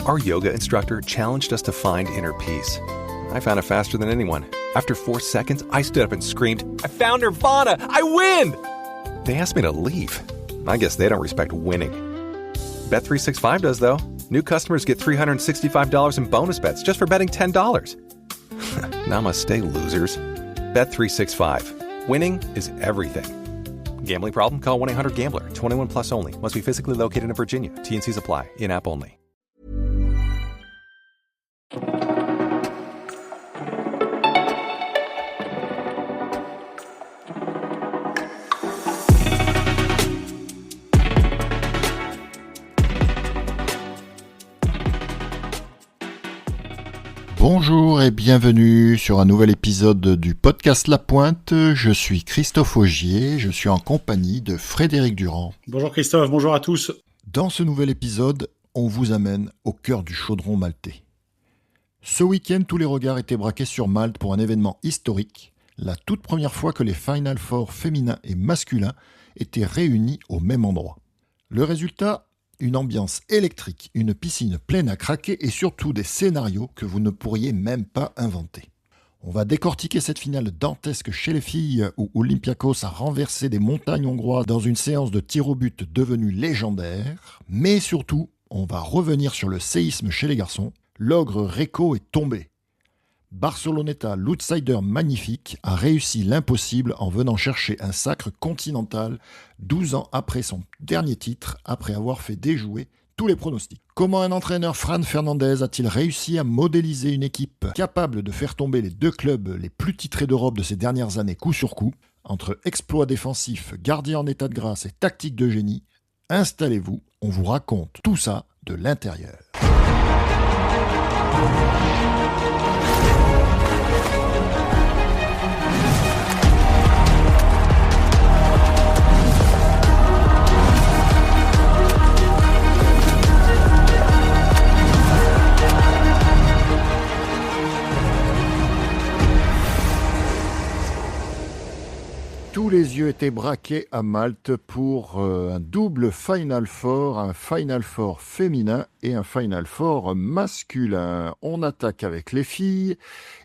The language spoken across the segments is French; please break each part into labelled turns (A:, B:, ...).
A: Our yoga instructor challenged us to find inner peace. I found it faster than anyone. After 4 seconds, I stood up and screamed, "I found Nirvana! I win!" They asked me to leave. I guess they don't respect winning. Bet365 does, though. New customers get $365 in bonus bets just for betting $10. Namaste, losers. Bet365. Winning is everything. Gambling problem? Call 1-800-GAMBLER. 21 plus only. Must be physically located in Virginia. T&Cs apply. In-app only.
B: Bonjour et bienvenue sur un nouvel épisode du podcast La Pointe. Je suis Christophe Augier, je suis en compagnie de Frédéric Durand.
C: Bonjour Christophe, bonjour à tous.
B: Dans ce nouvel épisode, on vous amène au cœur du chaudron maltais. Ce week-end, tous les regards étaient braqués sur Malte pour un événement historique, la toute première fois que les Final Four féminins et masculins étaient réunis au même endroit. Le résultat ? Une ambiance électrique, une piscine pleine à craquer et surtout des scénarios que vous ne pourriez même pas inventer. On va décortiquer cette finale dantesque chez les filles où Olympiakos a renversé des montagnes hongroises dans une séance de tir au but devenue légendaire. Mais surtout, on va revenir sur le séisme chez les garçons. L'ogre Reco est tombé. Barceloneta, l'outsider magnifique, a réussi l'impossible en venant chercher un sacre continental 12 ans après son dernier titre, après avoir fait déjouer tous les pronostics. Comment un entraîneur Fran Fernandez a-t-il réussi à modéliser une équipe capable de faire tomber les deux clubs les plus titrés d'Europe de ces dernières années coup sur coup? Entre exploits défensifs, gardien en état de grâce et tactique de génie, installez-vous, on vous raconte tout ça de l'intérieur. Tous les yeux étaient braqués à Malte pour un double Final Four, un Final Four féminin et un Final Four masculin. On attaque avec les filles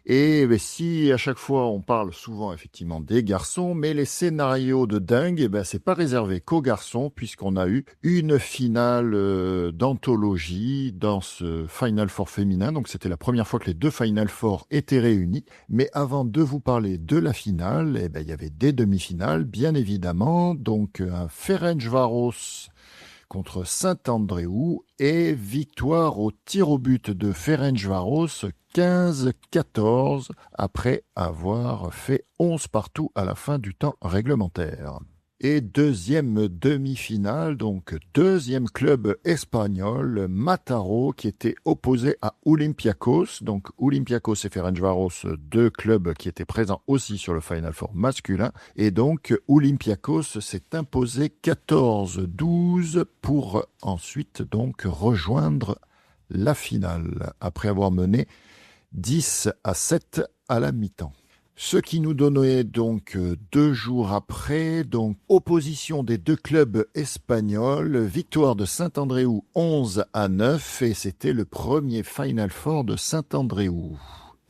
B: et si à chaque fois on parle souvent effectivement des garçons, mais les scénarios de dingue, c'est pas réservé qu'aux garçons puisqu'on a eu une finale d'anthologie dans ce Final Four féminin. Donc c'était la première fois que les deux Final Four étaient réunis. Mais avant de vous parler de la finale, il y avait des demi-finales, bien évidemment. Donc un Ferencváros contre Saint-Andréou et victoire au tir au but de Ferencváros 15-14 après avoir fait 11 partout à la fin du temps réglementaire. Et deuxième demi-finale, donc deuxième club espagnol, Mataró, qui était opposé à Olympiakos. Donc Olympiakos et Ferencváros, deux clubs qui étaient présents aussi sur le Final Four masculin. Et donc Olympiakos s'est imposé 14-12 pour ensuite donc rejoindre la finale, après avoir mené 10-7 à la mi-temps. Ce qui nous donnait donc 2 jours après, donc opposition des deux clubs espagnols, victoire de Saint-Andréou 11-9 et c'était le premier Final Four de Saint-Andréou.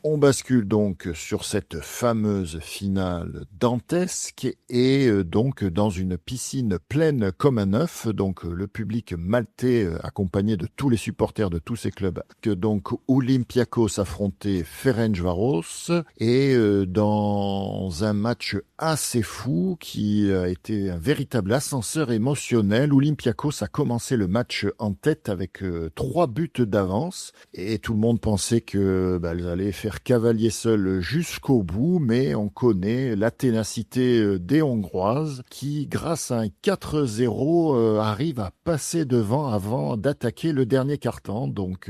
B: On bascule donc sur cette fameuse finale dantesque et donc dans une piscine pleine comme un œuf. Donc le public maltais accompagné de tous les supporters de tous ces clubs. Que donc Olympiakos affrontait Ferencváros et dans un match assez fou qui a été un véritable ascenseur émotionnel. Olympiakos a commencé le match en tête avec 3 buts d'avance et tout le monde pensait que elles allaient faire cavalier seul jusqu'au bout, mais on connaît la ténacité des Hongroises qui, grâce à un 4-0, arrivent à passer devant avant d'attaquer le dernier quart-temps. Donc,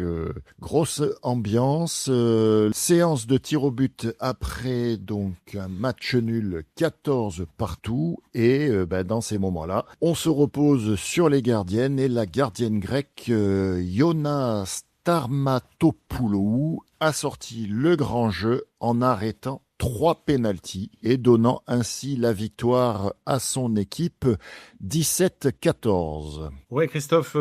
B: grosse ambiance, séance de tir au but après donc un match nul 14 partout et dans ces moments-là, on se repose sur les gardiennes et la gardienne grecque Ioana Starmatopoulou a sorti le grand jeu en arrêtant 3 pénaltys et donnant ainsi la victoire à son équipe 17-14.
C: Ouais, Christophe,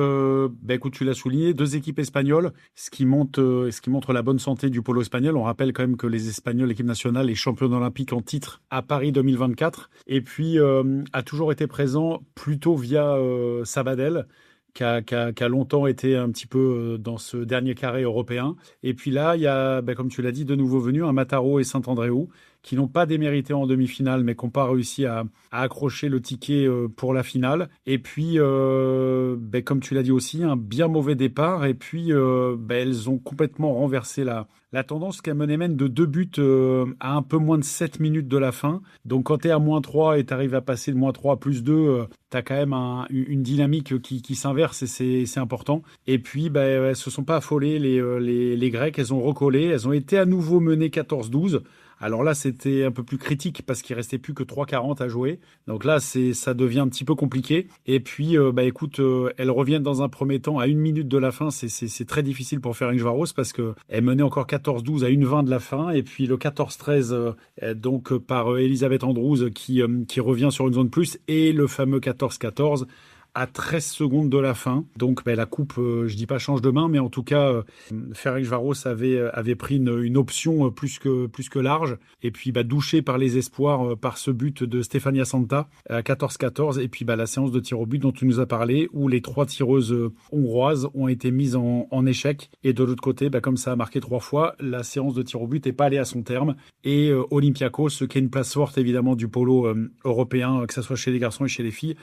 C: écoute, tu l'as souligné, 2 équipes espagnoles, ce qui montre la bonne santé du polo espagnol. On rappelle quand même que les Espagnols, l'équipe nationale, est championne olympique en titre à Paris 2024, et puis a toujours été présent plutôt via Sabadell, qui a longtemps été un petit peu dans ce dernier carré européen. Et puis là, il y a, comme tu l'as dit, de nouveaux venus, un Mataró et Saint-Andréou, qui n'ont pas démérité en demi-finale, mais qui n'ont pas réussi à accrocher le ticket pour la finale. Et puis, comme tu l'as dit aussi, un bien mauvais départ. Et puis, elles ont complètement renversé la tendance, qu'elles menaient même de 2 buts à un peu moins de 7 minutes de la fin. Donc, quand tu es à -3 et tu arrives à passer de -3 à +2, tu as quand même une dynamique qui s'inverse, et c'est important. Et puis, elles se sont pas affolées, les Grecs. Elles ont recollé. Elles ont été à nouveau menées 14-12. Alors là, c'était un peu plus critique parce qu'il restait plus que 3,40 à jouer. Donc là, ça devient un petit peu compliqué. Et puis, écoute, elles reviennent dans un premier temps à 1 minute de la fin. C'est très difficile pour Ferencváros parce que elle menait encore 14-12 à 1,20 de la fin. Et puis le 14-13, donc par Elisabeth Andrews qui revient sur une zone plus, et le fameux 14-14 à 13 secondes de la fin. Donc la coupe, je dis pas change de main, mais en tout cas, Ferencváros avait pris une option plus que large. Et puis douché par les espoirs, par ce but de Stefania Santa, 14-14. Et puis la séance de tir au but dont tu nous as parlé, où les 3 tireuses hongroises ont été mises en échec. Et de l'autre côté, comme ça a marqué 3 fois, la séance de tir au but n'est pas allée à son terme. Et Olympiakos, ce qui est une place forte évidemment du polo européen, que ce soit chez les garçons et chez les filles,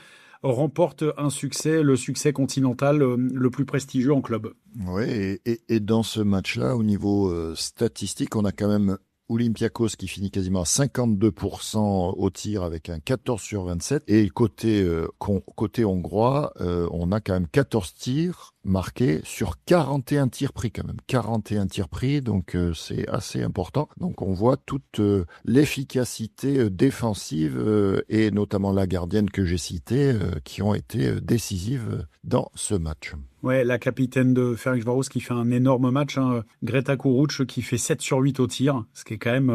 C: remporte le succès continental le plus prestigieux en club.
B: Oui, et dans ce match-là, au niveau statistique, on a quand même Olympiakos qui finit quasiment à 52% au tir avec un 14/27. Et côté hongrois, on a quand même 14 tirs marqués sur 41 tirs pris quand même. 41 tirs pris, donc c'est assez important. Donc on voit toute l'efficacité défensive et notamment la gardienne que j'ai citée qui ont été décisives dans ce match.
C: Ouais, la capitaine de Ferencváros qui fait un énorme match, Greta Kuruc, qui fait 7/8 au tir, ce qui est quand même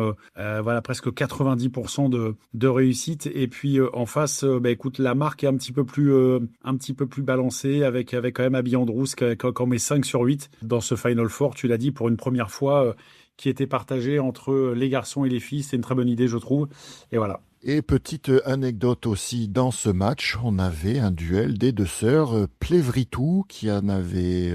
C: presque 90% de réussite. Et puis en face, écoute, la marque est un petit peu plus balancée avec quand même Abby Andrews qui met 5/8 dans ce Final Four. Tu l'as dit, pour une première fois, qui était partagée entre les garçons et les filles. C'est une très bonne idée, je trouve. Et voilà.
B: Et petite anecdote aussi, dans ce match, on avait un duel des 2 sœurs Plevritou, qui en avait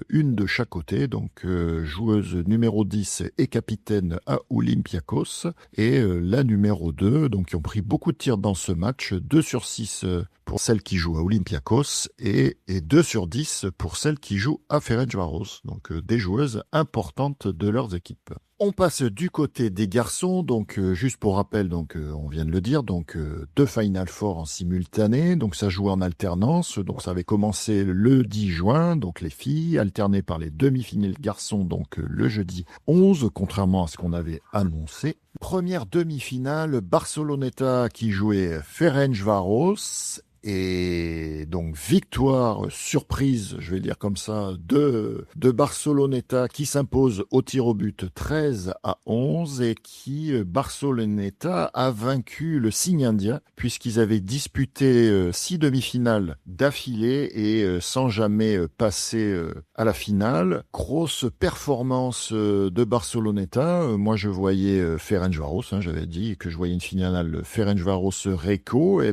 B: une de chaque côté, donc joueuse numéro 10 et capitaine à Olympiakos, et la numéro 2, donc qui ont pris beaucoup de tirs dans ce match, 2/6 pour celle qui joue à Olympiakos et 2/10 pour celle qui joue à Ferencváros, donc des joueuses importantes de leurs équipes. On passe du côté des garçons, donc juste pour rappel, donc on vient de le dire, donc 2 Final Four en simultané, donc ça joue en alternance, donc ça avait commencé le 10 juin, donc les filles alternées par les demi-finales garçons, donc le jeudi 11, contrairement à ce qu'on avait annoncé. Première demi-finale, Barceloneta qui jouait Ferencváros. Et donc victoire surprise, je vais dire comme ça, de Barceloneta qui s'impose au tir au but 13-11 et qui Barceloneta a vaincu le signe indien puisqu'ils avaient disputé 6 demi-finales d'affilée et sans jamais passer à la finale. Grosse performance de Barceloneta. Moi je voyais Ferencváros, j'avais dit que je voyais une finale Ferencváros-Reco, et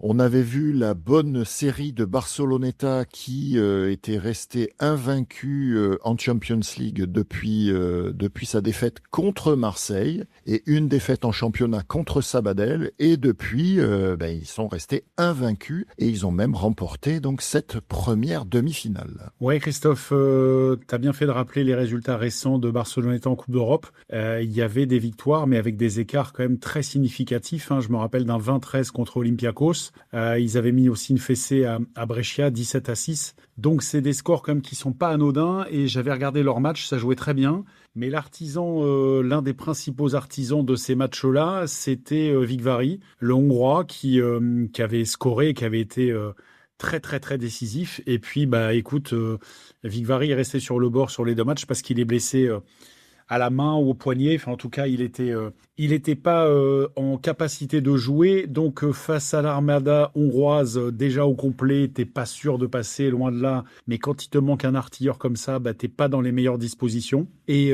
B: on avait vu la bonne série de Barceloneta qui était resté invaincu en Champions League depuis sa défaite contre Marseille et une défaite en championnat contre Sabadell, et depuis ils sont restés invaincus et ils ont même remporté donc cette première demi-finale.
C: Ouais, Christophe, t'as bien fait de rappeler les résultats récents de Barceloneta en Coupe d'Europe. Il y avait des victoires mais avec des écarts quand même très significatifs. Je me rappelle d'un 20-13 contre Olympiakos. Ils avaient mis aussi une fessée à Brescia, 17-6. Donc c'est des scores quand même qui sont pas anodins, et j'avais regardé leur match, ça jouait très bien. Mais l'un des principaux artisans de ces matchs-là, c'était Vigvari, le Hongrois, qui avait scoré, qui avait été très très très décisif. Et puis écoute, Vigvari est resté sur le bord sur les 2 matchs parce qu'il est blessé à la main ou au poignet. Enfin, en tout cas, il était pas en capacité de jouer. Donc, face à l'armada hongroise, déjà au complet, t'es pas sûr de passer, loin de là. Mais quand il te manque un artilleur comme ça, bah, t'es pas dans les meilleures dispositions. Et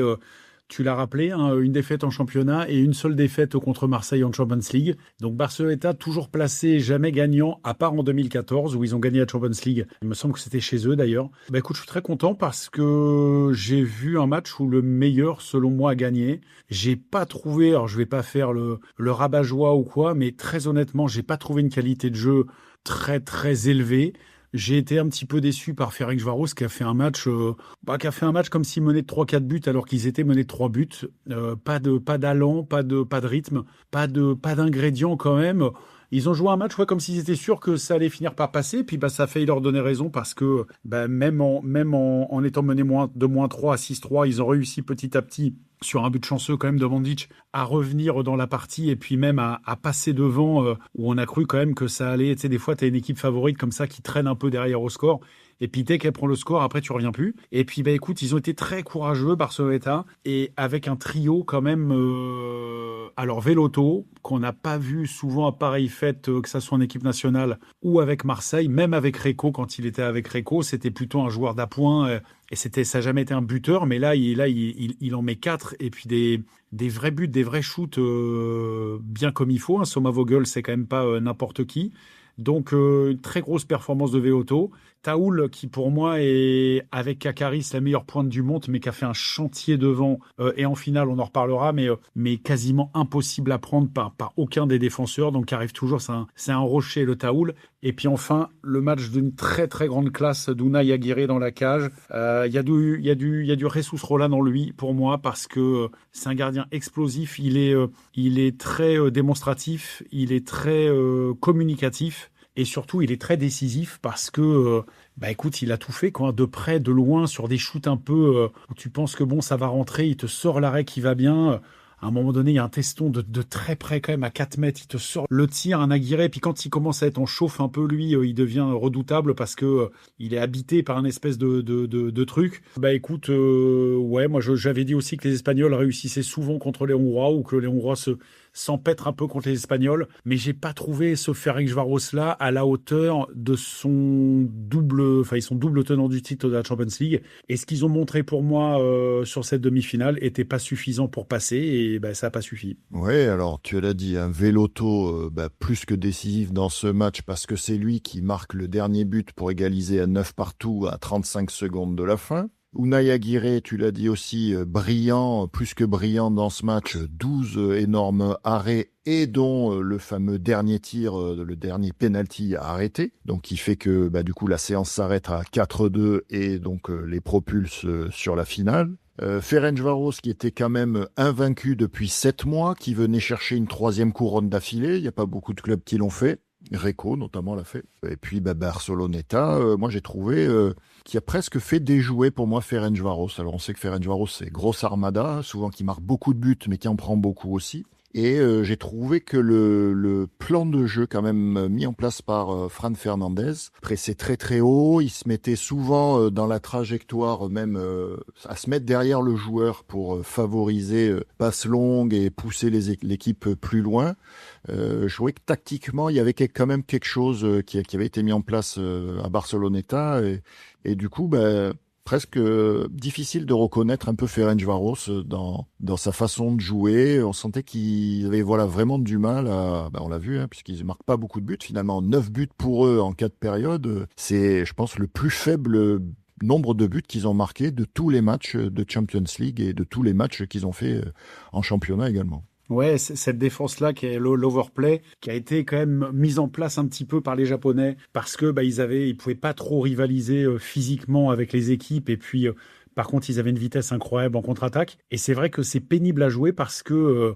C: tu l'as rappelé, hein, une défaite en championnat et une seule défaite contre Marseille en Champions League. Donc Barcelona toujours placé, jamais gagnant, à part en 2014 où ils ont gagné la Champions League. Il me semble que c'était chez eux d'ailleurs. Bah écoute, je suis très content parce que j'ai vu un match où le meilleur, selon moi, a gagné. J'ai pas trouvé, alors je vais pas faire le rabat-joie ou quoi, mais très honnêtement, j'ai pas trouvé une qualité de jeu très très élevée. J'ai été un petit peu déçu par Ferencváros qui a fait un match, comme s'il menait de 3-4 buts alors qu'ils étaient menés de 3 buts. Pas d'allant, pas de rythme, pas d'ingrédients quand même. Ils ont joué un match comme s'ils étaient sûrs que ça allait finir par passer. Puis ça a failli leur donner raison parce que même en étant menés de -3 à 6-3, ils ont réussi petit à petit sur un but chanceux quand même de Mandic à revenir dans la partie et puis même à passer devant où on a cru quand même que ça allait. Tu sais, des fois, tu as une équipe favorite comme ça qui traîne un peu derrière au score. Et puis dès qu'elle prend le score, après tu reviens plus. Et puis écoute, ils ont été très courageux, Barcelona, et avec un trio quand même. Alors Veloto, qu'on n'a pas vu souvent à pareille fête, que ça soit en équipe nationale ou avec Marseille, même avec Reco, quand il était avec Reco, c'était plutôt un joueur d'appoint. Et ça n'a jamais été un buteur, mais là, il en met 4 et puis des vrais buts, des vrais shoots bien comme il faut. Hein. Somavogel, c'est quand même pas n'importe qui. Donc, une très grosse performance de Veloto. Taoul, qui pour moi est, avec Kakaris, la meilleure pointe du monde, mais qui a fait un chantier devant. Et en finale, on en reparlera, mais quasiment impossible à prendre par aucun des défenseurs. Donc, qui arrive toujours, c'est un rocher, le Taoul. Et puis enfin, le match d'une très très grande classe d'Unai Aguirre dans la cage. Il y a du Jesus Roland en lui, pour moi, parce que c'est un gardien explosif. Il est très démonstratif, il est très communicatif. Et surtout, il est très décisif parce que, écoute, il a tout fait, quoi, de près, de loin, sur des shoots un peu où tu penses que bon, ça va rentrer, il te sort l'arrêt qui va bien. À un moment donné, il y a un teston de très près quand même, à 4 mètres, il te sort le tir, un Aguirre, et puis quand il commence à être en chauffe un peu, lui, il devient redoutable parce que il est habité par un espèce de truc. Écoute, moi j'avais dit aussi que les Espagnols réussissaient souvent contre les Hongrois ou que les Hongrois s'empêtrent un peu contre les Espagnols, mais j'ai pas trouvé ce Ferencváros là à la hauteur de son ils sont double tenant du titre de la Champions League. Et ce qu'ils ont montré pour moi sur cette demi-finale était pas suffisant pour passer et ça n'a pas suffi.
B: Ouais, alors tu l'as dit, un Veloto plus que décisif dans ce match parce que c'est lui qui marque le dernier but pour égaliser à 9 partout à 35 secondes de la fin. Unai Aguirre, tu l'as dit aussi, brillant, plus que brillant dans ce match, 12 énormes arrêts et dont le fameux dernier tir, le dernier penalty arrêté. Donc qui fait que du coup la séance s'arrête à 4-2 et donc les propulse sur la finale. Ferencváros qui était quand même invaincu depuis 7 mois, qui venait chercher une 3e couronne d'affilée. Il n'y a pas beaucoup de clubs qui l'ont fait. Reco notamment l'a fait. Et puis Barceloneta, moi j'ai trouvé qui a presque fait déjouer pour moi Ferencváros. Alors on sait que Ferencváros c'est grosse armada, souvent qui marque beaucoup de buts mais qui en prend beaucoup aussi. Et j'ai trouvé que le plan de jeu quand même mis en place par Fran Fernandez pressait très très haut, il se mettait souvent dans la trajectoire même à se mettre derrière le joueur pour favoriser passes longues et pousser l'équipe plus loin. Je trouvais que tactiquement il y avait quand même quelque chose qui avait été mis en place à Barceloneta et du coup presque difficile de reconnaître un peu Ferencváros dans sa façon de jouer. On sentait qu'il avait vraiment du mal à... on l'a vu, puisqu'ils ne marquent pas beaucoup de buts. Finalement, 9 buts pour eux en 4 périodes. C'est, je pense, le plus faible nombre de buts qu'ils ont marqué de tous les matchs de Champions League et de tous les matchs qu'ils ont fait en championnat également.
C: Ouais, cette défense-là, qui est l'overplay, qui a été quand même mise en place un petit peu par les Japonais, parce que ils pouvaient pas trop rivaliser physiquement avec les équipes, et puis par contre, ils avaient une vitesse incroyable en contre-attaque. Et c'est vrai que c'est pénible à jouer parce que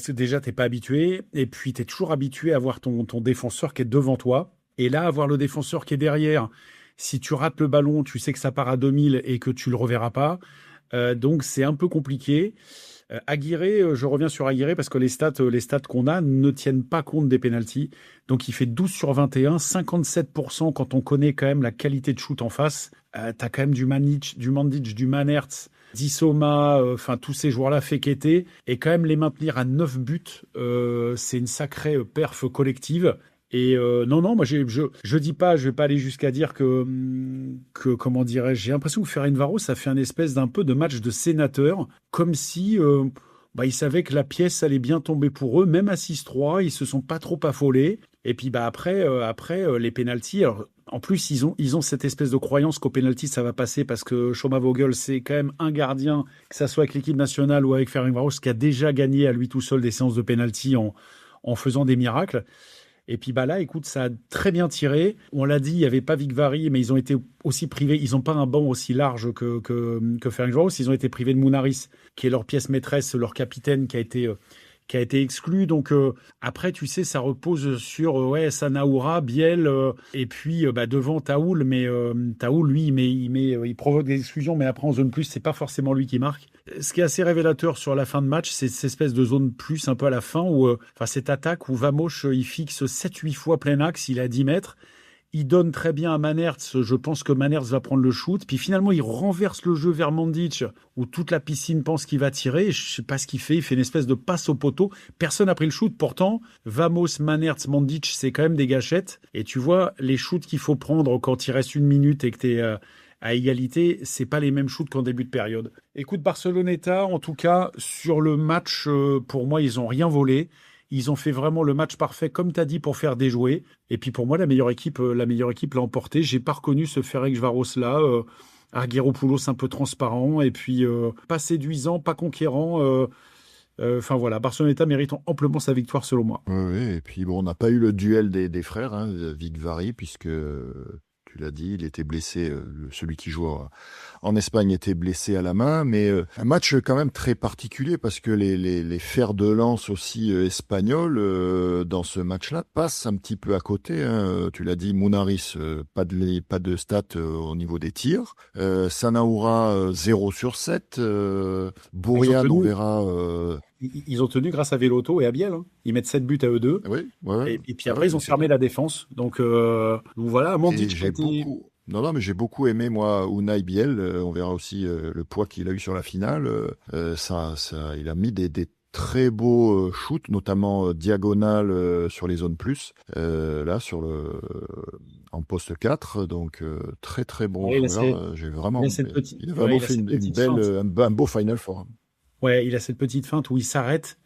C: déjà t'es pas habitué, et puis t'es toujours habitué à voir ton défenseur qui est devant toi, et là avoir le défenseur qui est derrière. Si tu rates le ballon, tu sais que ça part à 2000 et que tu le reverras pas. Donc c'est un peu compliqué. Aguirre, je reviens sur Aguirre parce que les stats qu'on a ne tiennent pas compte des pénaltys. Donc il fait 12 sur 21, 57% quand on connaît quand même la qualité de shoot en face. T'as quand même du Mandic, du Manertz, Dissoma, enfin tous ces joueurs-là, Fekete, et quand même les maintenir à 9 buts, c'est une sacrée perf collective. Et non, moi je dis pas, je vais pas aller jusqu'à dire que comment dirais-je, j'ai l'impression que Ferencváros ça fait un espèce d'un peu de match de sénateur, comme si ils savaient que la pièce allait bien tomber pour eux, même à 6-3, ils se sont pas trop affolés. Et puis après les pénaltys, alors en plus ils ont cette espèce de croyance qu'au pénalty ça va passer parce que Schoma-Vogel c'est quand même un gardien, que ça soit avec l'équipe nationale ou avec Ferencváros, qui a déjà gagné à lui tout seul des séances de pénalty en faisant des miracles. Et puis là, écoute, ça a très bien tiré. On l'a dit, il n'y avait pas Vic Vary, mais ils ont été aussi privés. Ils n'ont pas un banc aussi large que Ferencváros. Ils ont été privés de Mounaris, qui est leur pièce maîtresse, leur capitaine, qui a été exclu. Donc après, tu sais, ça repose sur Sanaoura, Biel, et puis devant Taoul. Mais Taoul, lui, il provoque des exclusions, mais après en zone plus, c'est pas forcément lui qui marque. Ce qui est assez révélateur sur la fin de match, c'est cette espèce de zone plus un peu à la fin, où cette attaque où Vamos, il fixe 7-8 fois plein axe, il est à 10 mètres. Il donne très bien à Manertz. Je pense que Manertz va prendre le shoot. Puis finalement, il renverse le jeu vers Mandic, où toute la piscine pense qu'il va tirer. Je sais pas ce qu'il fait. Il fait une espèce de passe au poteau. Personne n'a pris le shoot. Pourtant, Vamos, Manertz, Mandic, c'est quand même des gâchettes. Et tu vois, les shoots qu'il faut prendre quand il reste 1 minute et que tu es à égalité, c'est pas les mêmes shoots qu'en début de période. Écoute, Barceloneta, en tout cas, sur le match, pour moi, ils ont rien volé. Ils ont fait vraiment le match parfait, comme tu as dit, pour faire déjouer. Et puis pour moi, la meilleure équipe l'a emporté. J'ai pas reconnu ce Ferencváros-là. Argyropoulos un peu transparent. Et puis pas séduisant, pas conquérant. Enfin voilà, Barceloneta mérite amplement sa victoire selon moi.
B: Oui, et puis on n'a pas eu le duel des frères, Vic Vary, puisque... Tu l'as dit, il était blessé, celui qui joue en Espagne était blessé à la main, mais un match quand même très particulier parce que les fers de lance aussi espagnols dans ce match-là passent un petit peu à côté. Tu l'as dit, Mounaris, pas de stats au niveau des tirs. Sanaoura, 0 sur 7. Bourian, on verra...
C: Ils ont tenu grâce à Veloto et à Biel. Ils mettent 7 buts à eux deux.
B: Oui, ouais,
C: et puis après, ils ont fermé la défense. Donc voilà, Mandic.
B: Mais j'ai beaucoup aimé, moi, Unai Biel. On verra aussi le poids qu'il a eu sur la finale. Il a mis des très beaux shoots, notamment diagonales sur les zones plus. Là, en poste 4. Donc, très, très bon joueur. Il a vraiment fait un beau Final Four.
C: Ouais, il a cette petite feinte où il s'arrête.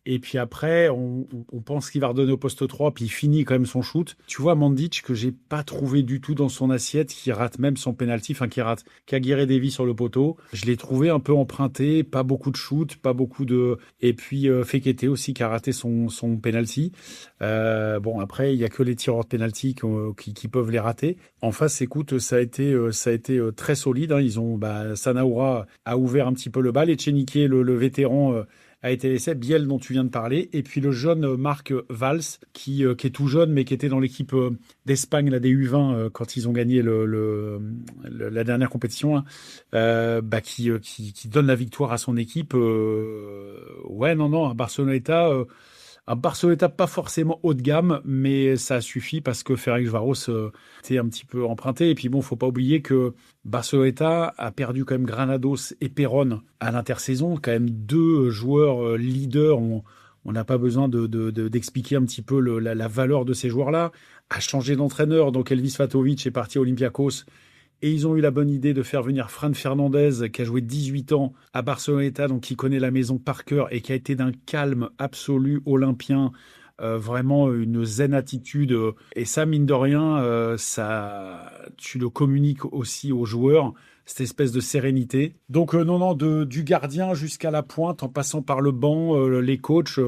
C: Et puis après, on pense qu'il va redonner au poste 3, puis il finit quand même son shoot. Tu vois, Mandic, que j'ai pas trouvé du tout dans son assiette, qui rate même son penalty, qui a Guiré Davy sur le poteau. Je l'ai trouvé un peu emprunté, pas beaucoup de shoot, pas beaucoup de... Et puis Fekete aussi, qui a raté son penalty. Après, il y a que les tireurs de penalty qui peuvent les rater. En face, écoute, ça a été très solide. Ils ont, Sanaoura a ouvert un petit peu le bal, et Chenike, le vétéran... a été laissé, Biel dont tu viens de parler, et puis le jeune Marc Valls, qui est tout jeune, mais qui était dans l'équipe d'Espagne, des U20, quand ils ont gagné la dernière compétition, qui donne la victoire à son équipe. Un Barceloneta pas forcément haut de gamme, mais ça suffit parce que Ferencváros était un petit peu emprunté. Et puis faut pas oublier que Barceloneta a perdu quand même Granados et Perón à l'intersaison, quand même 2 joueurs leaders. On n'a pas besoin d'expliquer un petit peu la valeur de ces joueurs-là. A changé d'entraîneur, donc Elvis Fatovic est parti à Olympiakos. Et ils ont eu la bonne idée de faire venir Fran Fernandez, qui a joué 18 ans à Barceloneta, donc qui connaît la maison par cœur et qui a été d'un calme absolu olympien, vraiment une zen attitude. Et ça, mine de rien, tu le communiques aussi aux joueurs, cette espèce de sérénité. Donc du gardien jusqu'à la pointe, en passant par le banc, les coachs...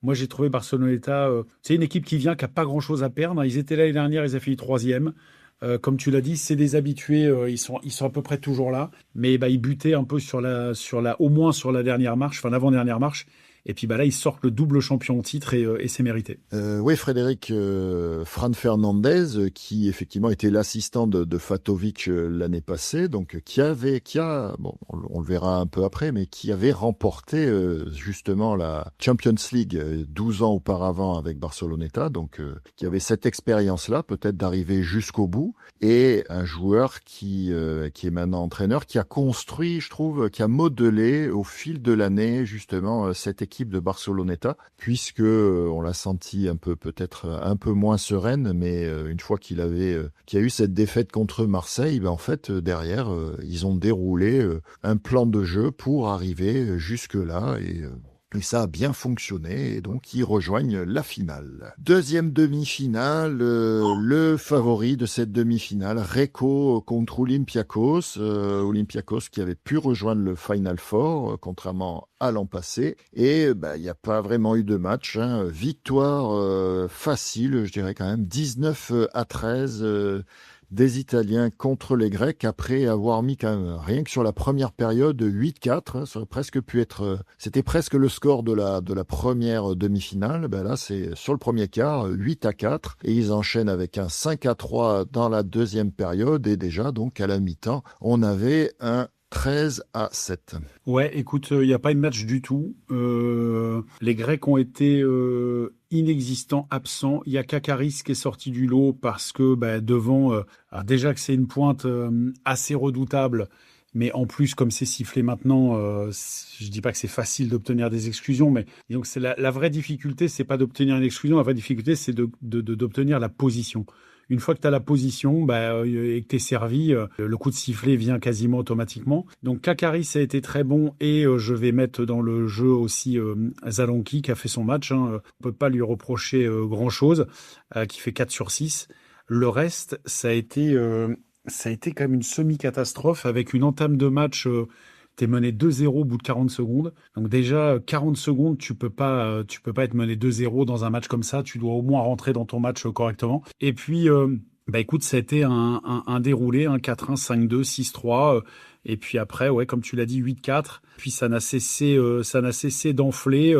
C: Moi, j'ai trouvé Barceloneta... c'est une équipe qui n'a pas grand-chose à perdre. Ils étaient là l'année dernière, ils ont fini 3e. Comme tu l'as dit, c'est des habitués, ils sont à peu près toujours là, mais ils butaient un peu au moins sur la dernière marche, enfin l'avant-dernière marche, Et puis là, ils sortent le double champion en titre et c'est mérité.
B: Oui, Frédéric, Fran Fernandez, qui effectivement était l'assistant de Fatovic l'année passée, donc bon, on le verra un peu après, mais qui avait remporté justement la Champions League 12 ans auparavant avec Barceloneta, donc qui avait cette expérience-là, peut-être d'arriver jusqu'au bout, et un joueur qui est maintenant entraîneur, qui a construit, je trouve, qui a modelé au fil de l'année justement cette équipe de Barceloneta, puisque on l'a senti peut-être un peu moins sereine, mais une fois qu'il y a eu cette défaite contre Marseille, en fait derrière ils ont déroulé un plan de jeu pour arriver jusque-là et ça a bien fonctionné, et donc ils rejoignent la finale. Deuxième demi-finale, le favori de cette demi-finale, Recco contre Olympiakos. Olympiakos qui avait pu rejoindre le Final Four, contrairement à l'an passé. Et il n'y a pas vraiment eu de match. Victoire facile, je dirais quand même, 19-13 des Italiens contre les Grecs, après avoir mis quand même, rien que sur la première période, 8-4. Ça aurait presque pu être, c'était presque le score de la première demi-finale. Là, c'est sur le premier quart, 8-4. Et ils enchaînent avec un 5-3 dans la deuxième période. Et déjà, donc, à la mi-temps, on avait un 13-7.
C: Ouais, écoute, il n'y a pas eu de match du tout. Les Grecs ont été inexistants, absents. Il y a Kakaris qui est sorti du lot parce que devant, déjà que c'est une pointe assez redoutable, mais en plus, comme c'est sifflé maintenant, je dis pas que c'est facile d'obtenir des exclusions, mais donc c'est la vraie difficulté, c'est pas d'obtenir une exclusion, la vraie difficulté, c'est d'obtenir la position. Une fois que tu as la position et que tu es servi, le coup de sifflet vient quasiment automatiquement. Donc Kakaris a été très bon et je vais mettre dans le jeu aussi Zalonki qui a fait son match. On ne peut pas lui reprocher grand-chose, qui fait 4/6. Le reste, ça a été quand même une semi-catastrophe avec une entame de match. T'es mené 2-0 au bout de 40 secondes. Donc déjà, 40 secondes, tu peux pas être mené 2-0 dans un match comme ça. Tu dois au moins rentrer dans ton match correctement. Et puis, écoute, ça a été un déroulé, un 4-1, 5-2, 6-3. Et puis après, ouais, comme tu l'as dit, 8-4. Puis ça n'a cessé d'enfler.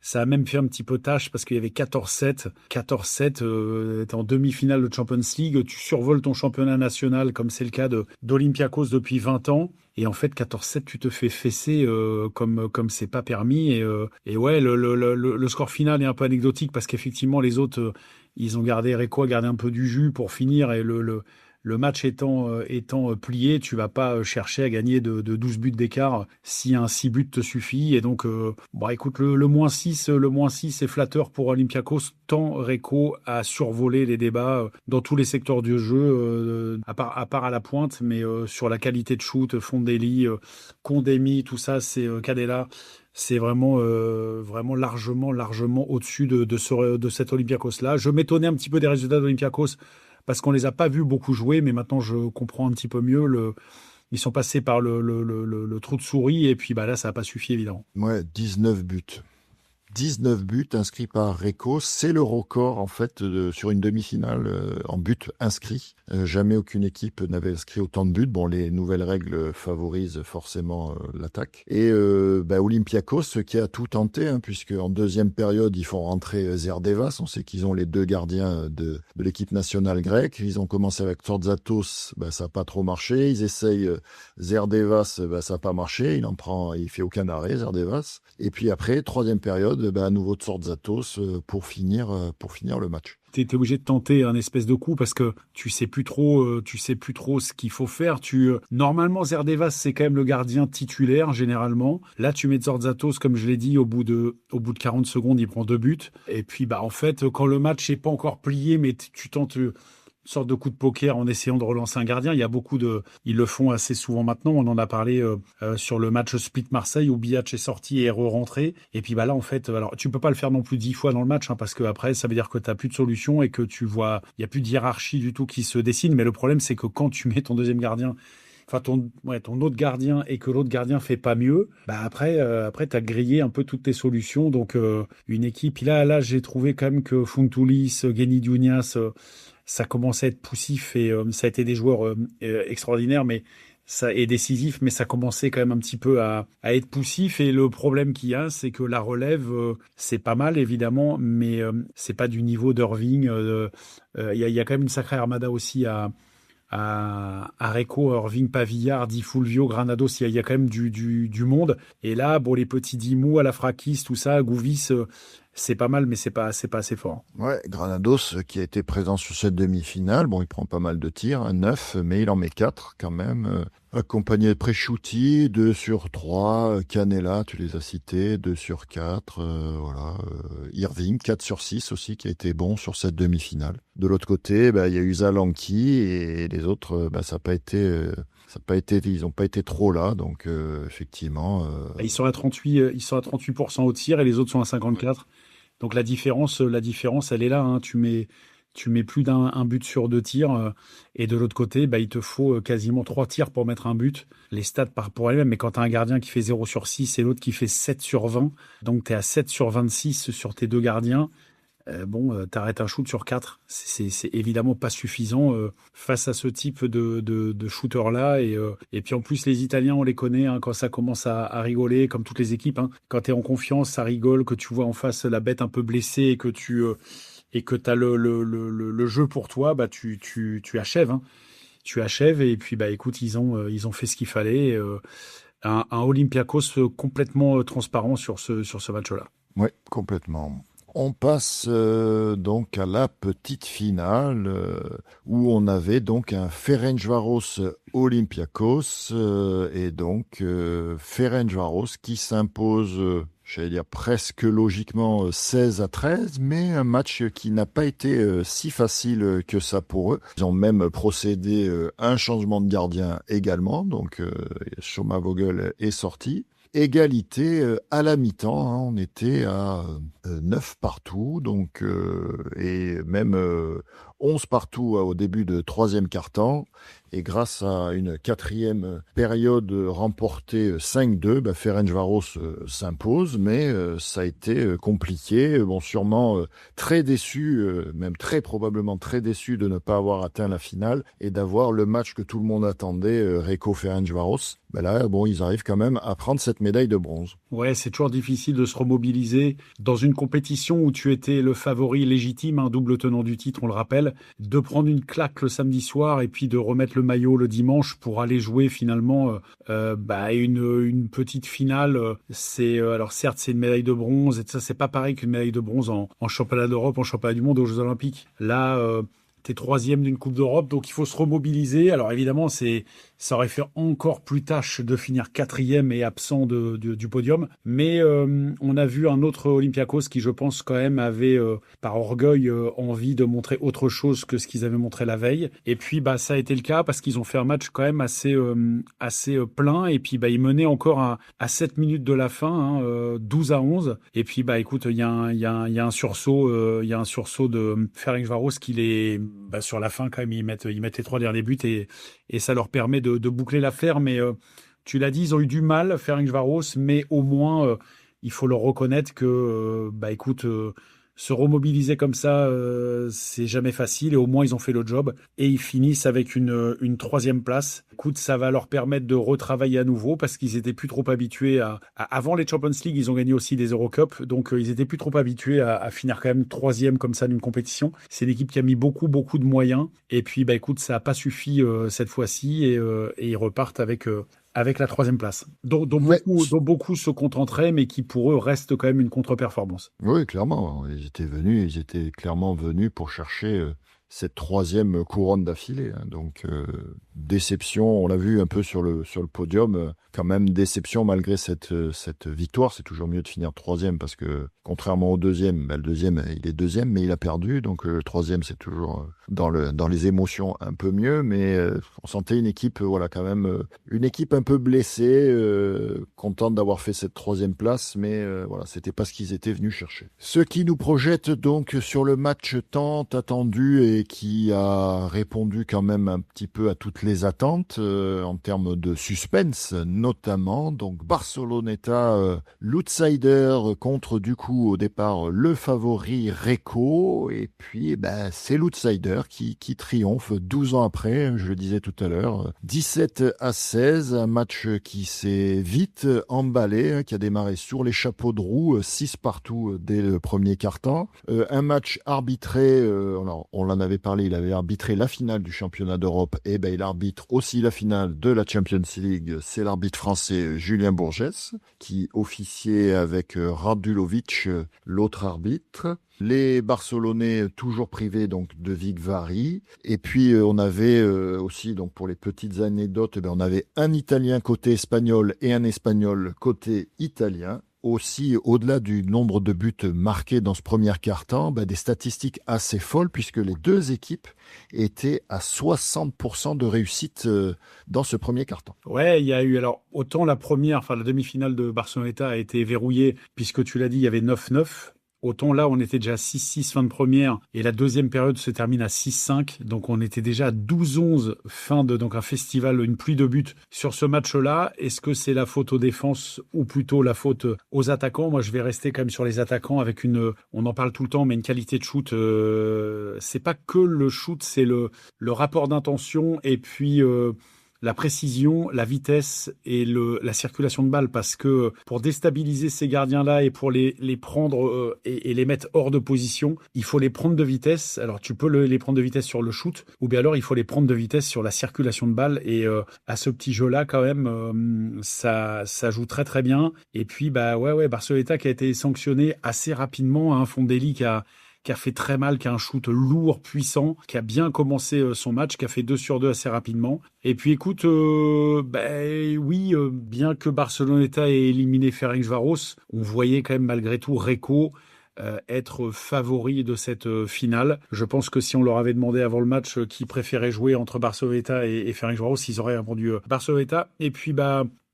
C: Ça a même fait un petit peu tâche parce qu'il y avait 14-7. 14-7, t'es en demi-finale de Champions League, tu survoles ton championnat national comme c'est le cas d'Olympiakos depuis 20 ans. Et en fait, 14-7, tu te fais fesser comme c'est pas permis. Et ouais, le score final est un peu anecdotique parce qu'effectivement, les autres, ils ont Recco a gardé un peu du jus pour finir. Et le match étant plié, tu vas pas chercher à gagner de 12 buts d'écart si un 6 buts te suffit. Et donc, écoute, le -6 est flatteur pour Olympiakos, tant Recco a survolé les débats dans tous les secteurs du jeu, à part à la pointe, mais sur la qualité de shoot, Fondelli, Condemi, tout ça, c'est Cadella. C'est vraiment largement au-dessus de cet Olympiakos-là. Je m'étonnais un petit peu des résultats d'Olympiakos, parce qu'on les a pas vus beaucoup jouer, mais maintenant je comprends un petit peu mieux. Ils sont passés par le trou de souris, et puis là, ça n'a pas suffi, évidemment.
B: Ouais, 19 buts. 19 buts inscrits par Recco, c'est le record en fait sur une demi-finale en buts inscrits. Jamais aucune équipe n'avait inscrit autant de buts. Bon, les nouvelles règles favorisent forcément l'attaque. Et Olympiakos qui a tout tenté, puisque en deuxième période ils font rentrer Zerdevas. On sait qu'ils ont les deux gardiens de l'équipe nationale grecque. Ils ont commencé avec Tsorzatos, ça n'a pas trop marché. Ils essayent Zerdevas, ça n'a pas marché. Il fait aucun arrêt Zerdevas. Et puis après, troisième période, à nouveau de Tsorzatos pour finir le match.
C: T'es obligé de tenter un espèce de coup parce que tu sais plus trop ce qu'il faut faire. Normalement, Zerdevas, c'est quand même le gardien titulaire, généralement. Là, tu mets Tsorzatos, comme je l'ai dit, au bout de 40 secondes, il prend 2 buts. Et puis, en fait, quand le match n'est pas encore plié, mais tu tentes sorte de coup de poker en essayant de relancer un gardien. Ils le font assez souvent maintenant. On en a parlé sur le match Split Marseille où Biac est sorti et est re-rentré. Et puis là, en fait, alors tu peux pas le faire non plus 10 fois dans le match, parce que après, ça veut dire que t'as plus de solution et que tu vois, il y a plus de hiérarchie du tout qui se dessine. Mais le problème, c'est que quand tu mets ton deuxième gardien, ton autre gardien, et que l'autre gardien fait pas mieux, après t'as grillé un peu toutes tes solutions. Donc une équipe, là j'ai trouvé quand même que Fontoulis, Gueni Dunias, ça commençait à être poussif et ça a été des joueurs extraordinaires, mais ça est décisif, mais ça commençait quand même un petit peu à être poussif. Et le problème qu'il y a, c'est que la relève, c'est pas mal évidemment, mais c'est pas du niveau d'Irving. Il y a quand même une sacrée armada aussi à Areco, Irving, Pavillard, Di Fulvio, Granados, il y a quand même du monde. Et là, bon, les petits Dimou, Alafrakis, tout ça, Gouvis, c'est pas mal, mais c'est pas assez fort.
B: Ouais, Granados qui a été présent sur cette demi-finale, bon, il prend pas mal de tirs, 9, mais il en met 4 quand même. Accompagné de Presciuti, 2 sur 3, Canella, tu les as cités, 2 sur 4, voilà. Irving, 4 sur 6 aussi, qui a été bon sur cette demi-finale. De l'autre côté, il y a eu Zalanki et les autres, ça n'a pas été, ils n'ont pas été trop là, donc effectivement.
C: Ils sont à 38% au tir et les autres sont à 54%. Donc la différence, elle est là. Hein. Tu mets plus d'un but sur 2 tirs. Et de l'autre côté, il te faut quasiment 3 tirs pour mettre un but. Les stats partent pour elles-mêmes. Mais quand tu as un gardien qui fait 0 sur 6 et l'autre qui fait 7 sur 20, donc tu es à 7 sur 26 sur tes 2 gardiens, t'arrêtes un shoot sur 4. C'est évidemment pas suffisant face à ce type de shooter-là. Et puis en plus, les Italiens, on les connaît, hein, quand ça commence à rigoler, comme toutes les équipes. Hein, quand tu es en confiance, ça rigole, que tu vois en face la bête un peu blessée et que tu as le jeu pour toi, tu achèves. Hein. Tu achèves et puis écoute, ils ont fait ce qu'il fallait. Un Olympiakos complètement transparent sur ce match-là.
B: Oui, complètement. On passe donc à la petite finale où on avait donc un Ferencváros Olympiakos et donc Ferencváros qui s'impose, j'allais dire presque logiquement 16-13, mais un match qui n'a pas été si facile que ça pour eux. Ils ont même procédé un changement de gardien également, donc Schomavogel est sorti. Égalité à la mi-temps, hein, on était à 9 partout, donc et même 11 partout au début de troisième quart-temps. Et grâce à une quatrième période remportée 5-2, Ferencváros s'impose, mais ça a été compliqué. Bon, sûrement très déçu, même très probablement très déçu de ne pas avoir atteint la finale et d'avoir le match que tout le monde attendait, Reco-Ferencváros. Là, bon, ils arrivent quand même à prendre cette médaille de bronze.
C: Ouais, c'est toujours difficile de se remobiliser dans une compétition où tu étais le favori légitime, un double tenant du titre, on le rappelle, de prendre une claque le samedi soir et puis de remettre le maillot le dimanche pour aller jouer finalement une petite finale. Alors certes, c'est une médaille de bronze et ça, c'est pas pareil qu'une médaille de bronze en championnat d'Europe, en championnat du monde, aux Jeux Olympiques. Là, t'es 3e d'une Coupe d'Europe, donc il faut se remobiliser. Alors évidemment, ça aurait fait encore plus tâche de finir 4e et absent du podium. Mais on a vu un autre Olympiakos qui, je pense, quand même avait, par orgueil, envie de montrer autre chose que ce qu'ils avaient montré la veille. Et puis, ça a été le cas parce qu'ils ont fait un match quand même assez plein. Et puis, ils menaient encore à 7 minutes de la fin, 12-11. Et puis, écoute, il y a un sursaut, de Ferencváros qui les... sur la fin, quand même, ils mettent les 3 derniers buts et ça leur permet de boucler l'affaire. Mais tu l'as dit, ils ont eu du mal, Ferencváros, mais au moins, il faut leur reconnaître que, se remobiliser comme ça, c'est jamais facile et au moins ils ont fait le job et ils finissent avec une 3e place. Écoute, ça va leur permettre de retravailler à nouveau parce qu'ils étaient plus trop habitués avant les Champions League, ils ont gagné aussi des Eurocup, donc ils étaient plus trop habitués à finir quand même 3e comme ça d'une compétition. C'est une équipe qui a mis beaucoup de moyens et puis écoute, ça a pas suffi cette fois-ci et ils repartent avec la 3e place, dont beaucoup se contenteraient, mais qui pour eux reste quand même une contre-performance.
B: Oui, clairement, ils étaient clairement venus pour chercher cette 3e couronne d'affilée. Hein. Donc déception, on l'a vu un peu sur le podium, quand même déception malgré cette victoire. C'est toujours mieux de finir 3e parce que contrairement au 2e, le 2e il est 2e mais il a perdu, donc le 3e c'est toujours dans les émotions un peu mieux, mais on sentait une équipe quand même une équipe un peu blessée, contente d'avoir fait cette 3e place, mais c'était pas ce qu'ils étaient venus chercher. Ce qui nous projette donc sur le match tant attendu et qui a répondu quand même un petit peu à toutes les les attentes en termes de suspense notamment. Donc Barceloneta, l'outsider contre du coup au départ le favori Reco, et puis c'est l'outsider qui triomphe 12 ans après, je le disais tout à l'heure, 17-16, un match qui s'est vite emballé, qui a démarré sur les chapeaux de roue, 6 partout dès le premier quart-temps. Un match arbitré, alors on en avait parlé, il avait arbitré la finale du championnat d'Europe, et il arbitre aussi la finale de la Champions League. C'est l'arbitre français Julien Bourgès qui officiait avec Radulovic, l'autre arbitre. Les Barcelonais toujours privés donc de Vic Vari. Et puis on avait aussi, donc pour les petites anecdotes, on avait un Italien côté espagnol et un Espagnol côté italien. Aussi, au-delà du nombre de buts marqués dans ce premier quart-temps, des statistiques assez folles puisque les deux équipes étaient à 60% de réussite dans ce premier quart-temps.
C: Ouais, il y a eu, alors, autant la demi-finale de Barceloneta a été verrouillée, puisque tu l'as dit, il y avait 9-9. Autant là, on était déjà à 6-6 fin de première et la deuxième période se termine à 6-5. Donc on était déjà à 12-11 fin de donc un festival, une pluie de buts sur ce match-là. Est-ce que c'est la faute aux défenses ou plutôt la faute aux attaquants? Moi, je vais rester quand même sur les attaquants avec on en parle tout le temps, mais une qualité de shoot. C'est pas que le shoot, c'est le rapport d'intention et puis la précision, la vitesse et la circulation de balle, parce que pour déstabiliser ces gardiens-là et pour les prendre et les mettre hors de position, il faut les prendre de vitesse. Alors tu peux les prendre de vitesse sur le shoot, ou bien alors il faut les prendre de vitesse sur la circulation de balle, et à ce petit jeu-là quand même, ça joue très très bien. Et puis Barceloneta qui a été sanctionné assez rapidement, Fondelli qui a fait très mal, qui a un shoot lourd, puissant, qui a bien commencé son match, qui a fait 2 sur 2 assez rapidement. Et puis écoute, bien que Barceloneta ait éliminé Ferencváros, on voyait quand même malgré tout Reco être favori de cette finale. Je pense que si on leur avait demandé avant le match qui préférait jouer entre Barceloneta et Ferencváros, ils auraient répondu Barceloneta. Et puis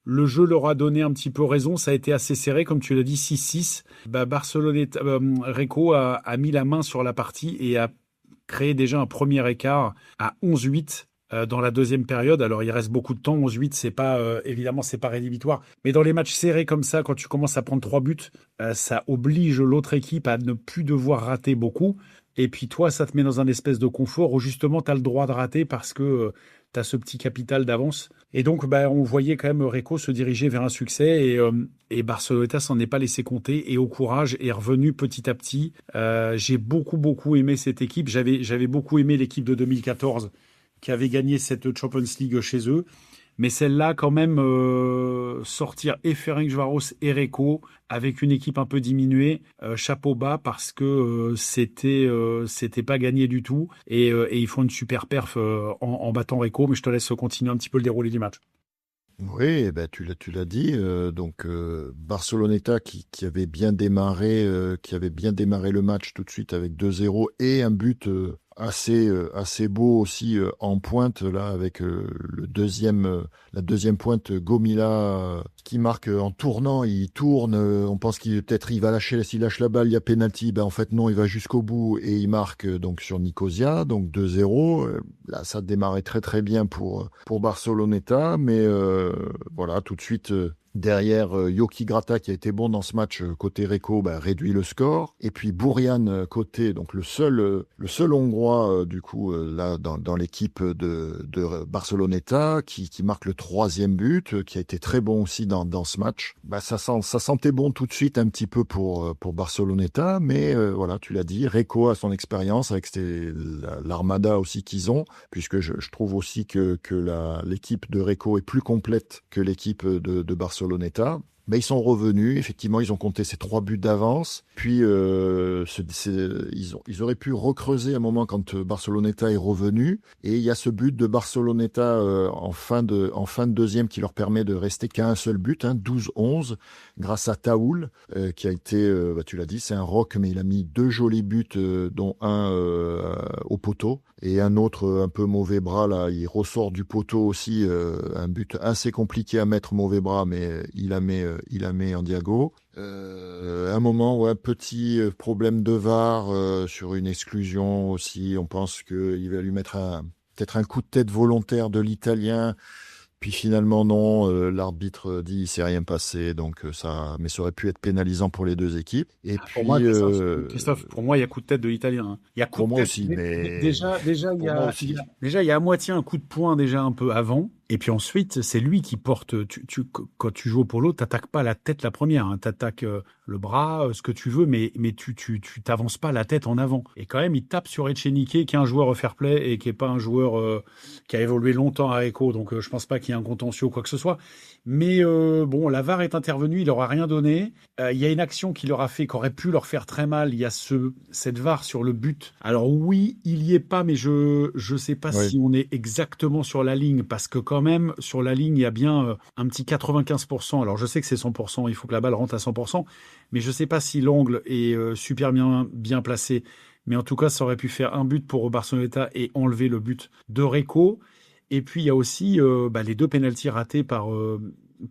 C: le jeu leur a donné un petit peu raison, ça a été assez serré, comme tu l'as dit, 6-6. Barceloneta, Reco a mis la main sur la partie et a créé déjà un premier écart à 11-8 dans la deuxième période. Alors il reste beaucoup de temps, 11-8, c'est pas évidemment c'est pas rédhibitoire, mais dans les matchs serrés comme ça, quand tu commences à prendre 3 buts, ça oblige l'autre équipe à ne plus devoir rater beaucoup. Et puis toi, ça te met dans un espèce de confort où justement tu as le droit de rater parce que tu as ce petit capital d'avance. Et donc, on voyait quand même Reco se diriger vers un succès et Barceloneta s'en est pas laissé compter et au courage est revenu petit à petit. J'ai beaucoup aimé cette équipe. J'avais beaucoup aimé l'équipe de 2014 qui avait gagné cette Champions League chez eux. Mais celle-là, quand même, sortir et Ferencváros et Reco avec une équipe un peu diminuée, chapeau bas parce que c'était pas gagné du tout. Et ils font une super perf en battant Reco. Mais je te laisse continuer un petit peu le déroulé du match.
B: Oui, tu l'as dit. Donc Barceloneta qui avait bien démarré, le match tout de suite avec 2-0 et un but assez beau aussi en pointe là avec la deuxième pointe Gomila qui marque en tournant. Il tourne, on pense qu'il va lâcher, s'il lâche la balle, il y a penalty. En fait non, il va jusqu'au bout et il marque donc sur Nicosia, donc 2-0. Là, ça démarrait très très bien pour Barceloneta, mais voilà, tout de suite. Derrière, Yoki Grata, qui a été bon dans ce match côté Reco, réduit le score. Et puis Bourian côté, donc le seul Hongrois du coup là dans l'équipe de Barceloneta, qui marque le 3e but, qui a été très bon aussi dans ce match. Ça sentait bon tout de suite un petit peu pour Barceloneta, mais voilà, tu l'as dit, Reco a son expérience avec l'armada aussi qu'ils ont, puisque je trouve aussi que l'équipe de Reco est plus complète que l'équipe de Barceloneta. Mais ils sont revenus, effectivement, ils ont compté ces 3 buts d'avance. Puis ils auraient pu recreuser un moment quand Barceloneta est revenu. Et il y a ce but de Barceloneta en fin de deuxième qui leur permet de rester qu'à un seul but, 12-11, grâce à Taoul, qui a été, tu l'as dit, c'est un rock, mais il a mis 2 jolis buts, dont un au poteau. Et un autre un peu mauvais bras, là, il ressort du poteau aussi, un but assez compliqué à mettre mauvais bras, mais il la met en diago. Un moment, petit problème de VAR sur une exclusion aussi. On pense qu'il va lui mettre peut-être un coup de tête volontaire de l'Italien. Puis finalement, non, l'arbitre dit il s'est rien passé, donc mais ça aurait pu être pénalisant pour les deux équipes. Et
C: Pour
B: puis,
C: moi, Christophe, pour moi, il y a coup de tête de l'Italien. Hein. Il y a coup
B: pour
C: de
B: moi
C: tête.
B: aussi, mais
C: Déjà,
B: pour moi aussi.
C: déjà, il y a à moitié un coup de poing déjà un peu avant. Et puis ensuite, c'est lui qui porte. Quand tu joues au polo, t'attaques pas la tête la première. Hein. T'attaques le bras, ce que tu veux, mais tu t'avances pas la tête en avant. Et quand même, il tape sur Echenique, qui est un joueur fair play et qui est pas un joueur qui a évolué longtemps à Echo. Donc, je pense pas qu'il y ait un contentieux ou quoi que ce soit. Mais bon, la VAR est intervenue, il leur a rien donné. Il y a une action qui leur a fait, qui aurait pu leur faire très mal. Il y a cette VAR sur le but. Alors oui, il y est pas, mais je sais pas
B: Oui.
C: si on est exactement sur la ligne, parce que quand même sur la ligne il y a bien un petit 95%. Alors je sais que c'est 100%, il faut que la balle rentre à 100%, mais je sais pas si l'angle est super bien placé. Mais en tout cas, ça aurait pu faire un but pour Barceloneta et enlever le but de Reco. Et puis il y a aussi les 2 pénaltys ratés par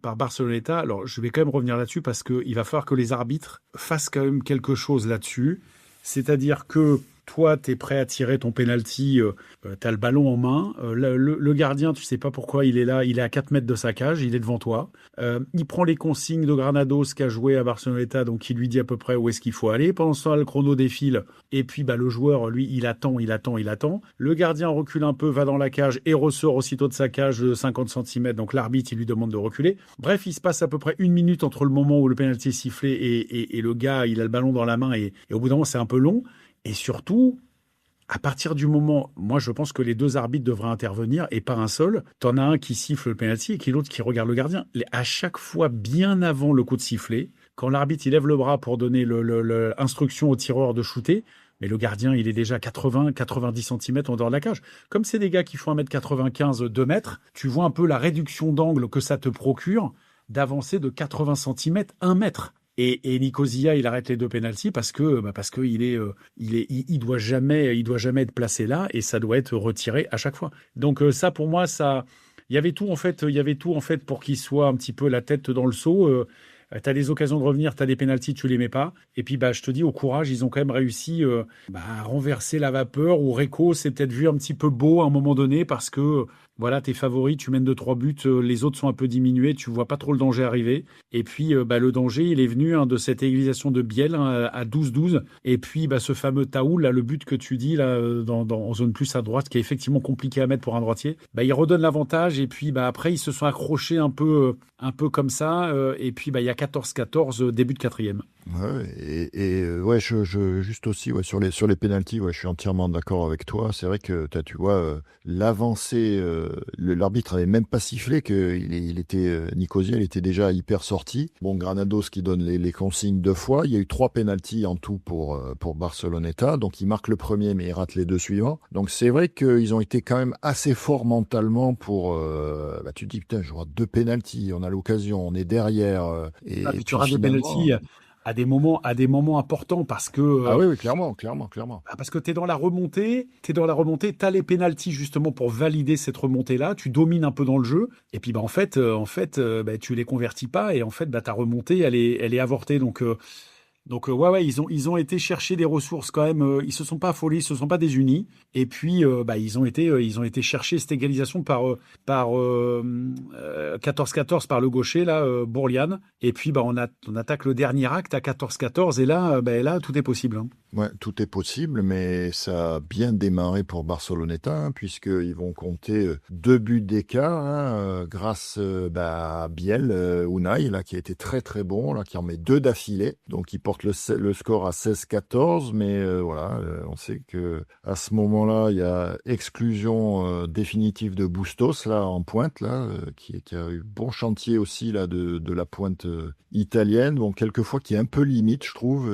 C: Barceloneta. Alors, je vais quand même revenir là-dessus parce qu'il va falloir que les arbitres fassent quand même quelque chose là-dessus. C'est-à-dire que toi, tu es prêt à tirer ton penalty, tu as le ballon en main. Le gardien, tu sais pas pourquoi il est là, il est à 4 mètres de sa cage, il est devant toi. Il prend les consignes de Granados qui a joué à Barceloneta, donc il lui dit à peu près où est-ce qu'il faut aller. Pendant ce temps, le chrono défile. Et puis le joueur, lui, il attend. Le gardien recule un peu, va dans la cage et ressort aussitôt de sa cage de 50 cm. Donc l'arbitre, il lui demande de reculer. Bref, il se passe à peu près 1 minute entre le moment où le penalty est sifflé et le gars, il a le ballon dans la main. Et au bout d'un moment, c'est un peu long. Et surtout, à partir du moment, moi je pense que les 2 arbitres devraient intervenir et pas un seul. T'en as un qui siffle le penalty et l'autre qui regarde le gardien. À chaque fois, bien avant le coup de sifflet, quand l'arbitre il lève le bras pour donner l'instruction au tireur de shooter, mais le gardien il est déjà 80-90 cm en dehors de la cage. Comme c'est des gars qui font 1m95, 2 mètres, tu vois un peu la réduction d'angle que ça te procure d'avancer de 80 cm, 1 mètre. Et Nicosia, il arrête les 2 pénaltys parce que il doit jamais être placé là et ça doit être retiré à chaque fois. Donc ça pour moi il y avait tout en fait pour qu'il soit un petit peu la tête dans le seau. T'as des occasions de revenir, t'as des pénaltys, tu les mets pas. Et puis je te dis au courage, ils ont quand même réussi à renverser la vapeur. Ou Reco s'est peut-être vu un petit peu beau à un moment donné parce que voilà, t'es favori, tu mènes de 3 buts, les autres sont un peu diminués, tu vois pas trop le danger arriver. Et puis le danger, il est venu de cette égalisation de Biel à 12-12. Et puis ce fameux Taoul, là, le but que tu dis là en zone plus à droite, qui est effectivement compliqué à mettre pour un droitier, il redonne l'avantage. Et puis après, ils se sont accrochés un peu comme ça. Et puis il y a 14-14, début de 4e.
B: Ouais, ouais, juste aussi sur les pénaltys, ouais, je suis entièrement d'accord avec toi. C'est vrai que tu vois l'avancée, l'arbitre avait même pas sifflé que il était Nicosia, il était déjà hyper sorti. Bon, Granados qui donne les consignes 2 fois. Il y a eu 3 pénaltys en tout pour Barceloneta, donc il marque le premier mais il rate les 2 suivants. Donc c'est vrai qu'ils ont été quand même assez forts mentalement pour. Tu te dis putain, je vois 2 pénaltys, on a l'occasion, on est derrière et
C: puis tu
B: puis
C: rates des pénaltys à des moments importants parce que
B: ah oui, clairement.
C: parce que t'es dans la remontée, t'as les pénaltys justement pour valider cette remontée là, tu domines un peu dans le jeu et puis en fait tu les convertis pas et en fait ta remontée elle est avortée donc ouais, ils ont été chercher des ressources quand même. Ils se sont pas affolés, ils se sont pas désunis. Et puis ils ont été chercher cette égalisation par 14-14 par le gaucher là, Bourliane. Et puis on attaque le dernier acte à 14-14 et là tout est possible. Hein.
B: Ouais, tout est possible, mais ça a bien démarré pour Barceloneta, puisqu'ils vont compter 2 buts d'écart grâce à Biel, Unai, là, qui a été très très bon, là, qui en met 2 d'affilée. Donc il porte le score à 16-14, mais on sait que à ce moment-là, il y a exclusion définitive de Bustos, là, en pointe, là, qui a eu bon chantier aussi là, de la pointe italienne. Bon, quelquefois qui est un peu limite, je trouve.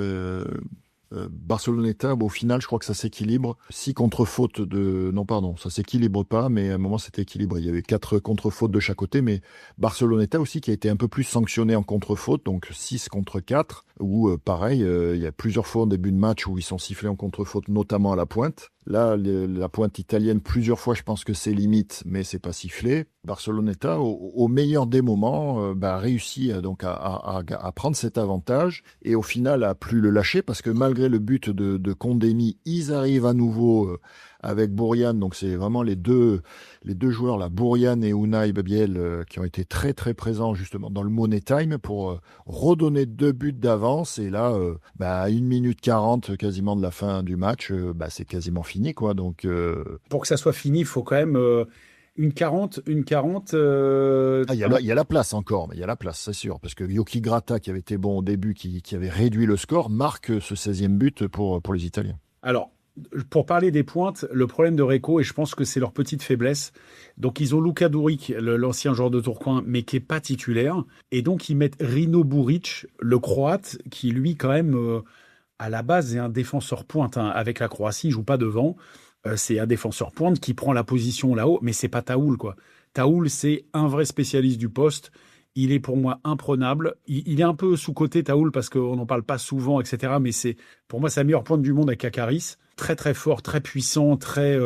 B: Barceloneta, au final, je crois que ça s'équilibre. 6 contre-fautes non, pardon, ça s'équilibre pas, mais à un moment, c'était équilibré. Il y avait 4 contre-fautes de chaque côté, mais Barceloneta aussi qui a été un peu plus sanctionné en contre-faute, donc 6 contre 4, où pareil, il y a plusieurs fois en début de match où ils sont sifflés en contre-faute, notamment à la pointe. Là, la pointe italienne, plusieurs fois, je pense que c'est limite, mais c'est pas sifflé. Barceloneta, au meilleur des moments, réussit donc à prendre cet avantage et au final à plus le lâcher parce que malgré le but de Condemi, ils arrivent à nouveau avec Bourian. Donc c'est vraiment les deux joueurs là, Bourian et Unai Biel, qui ont été très très présents justement dans le Money Time pour redonner 2 buts d'avance. Et là, à 1 minute 40 quasiment de la fin du match, c'est quasiment fini, quoi. Donc
C: Pour que ça soit fini, il faut quand même une 40.
B: il y a la place encore, mais il y a la place, c'est sûr, parce que Yoki Grata, qui avait été bon au début, qui avait réduit le score, marque ce 16e but pour les Italiens.
C: Alors, pour parler des pointes, le problème de Recco, et je pense que c'est leur petite faiblesse, donc ils ont Luka Duric, l'ancien joueur de Tourcoing, mais qui n'est pas titulaire, et donc ils mettent Rino Buric, le Croate, qui lui quand même, à la base, est un défenseur pointe. Avec la Croatie, il ne joue pas devant. C'est un défenseur pointe qui prend la position là-haut, mais c'est pas Taoul, quoi. Taoul, c'est un vrai spécialiste du poste. Il est pour moi imprenable. Il est un peu sous-coté, Taoul, parce qu'on n'en parle pas souvent, etc. Mais c'est pour moi sa meilleure pointe du monde avec Kakaris. Très très fort, très puissant, très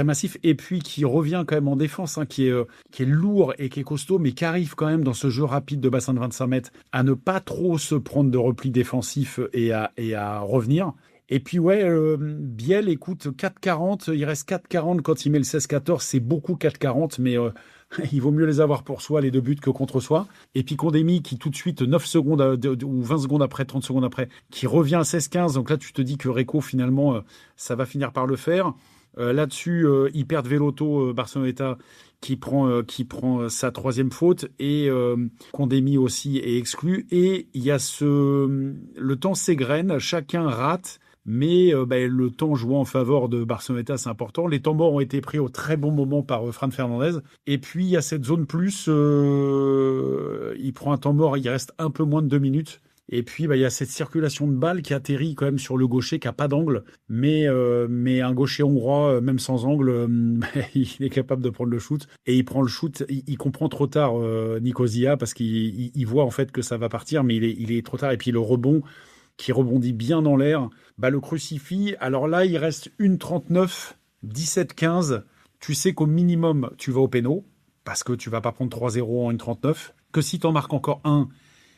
C: massif. Et puis qui revient quand même en défense, qui est lourd et qui est costaud, mais qui arrive quand même dans ce jeu rapide de bassin de 25 mètres à ne pas trop se prendre de repli défensif et à revenir. Et puis Biel, écoute, 4,40, il reste 4,40 quand il met le 16-14, c'est beaucoup 4,40, mais il vaut mieux les avoir pour soi, les 2 buts, que contre soi. Et puis Condemi, qui tout de suite, 9 secondes ou 20 secondes après, 30 secondes après, qui revient à 16-15, donc là tu te dis que Recco, finalement, ça va finir par le faire. Là-dessus, ils perdent Velotto, Barceloneta, qui prend sa 3e faute, et Condemi aussi est exclu. Et il y a le temps s'égrène, chacun rate. Mais le temps jouant en faveur de Barceloneta, c'est important. Les temps morts ont été pris au très bon moment par Fran Fernandez. Et puis, il y a cette zone plus. Il prend un temps mort, il reste un peu moins de 2 minutes. Et puis, il y a cette circulation de balles qui atterrit quand même sur le gaucher, qui n'a pas d'angle. Mais un gaucher hongrois, même sans angle, il est capable de prendre le shoot. Et il prend le shoot. Il comprend trop tard, Nicosia, parce qu'il voit en fait que ça va partir, mais il est trop tard. Et puis, le rebond, qui rebondit bien dans l'air, le crucifie. Alors là, il reste 1,39, 17-15. Tu sais qu'au minimum, tu vas au péno, parce que tu vas pas prendre 3-0 en 1,39. Que si tu en marques encore un,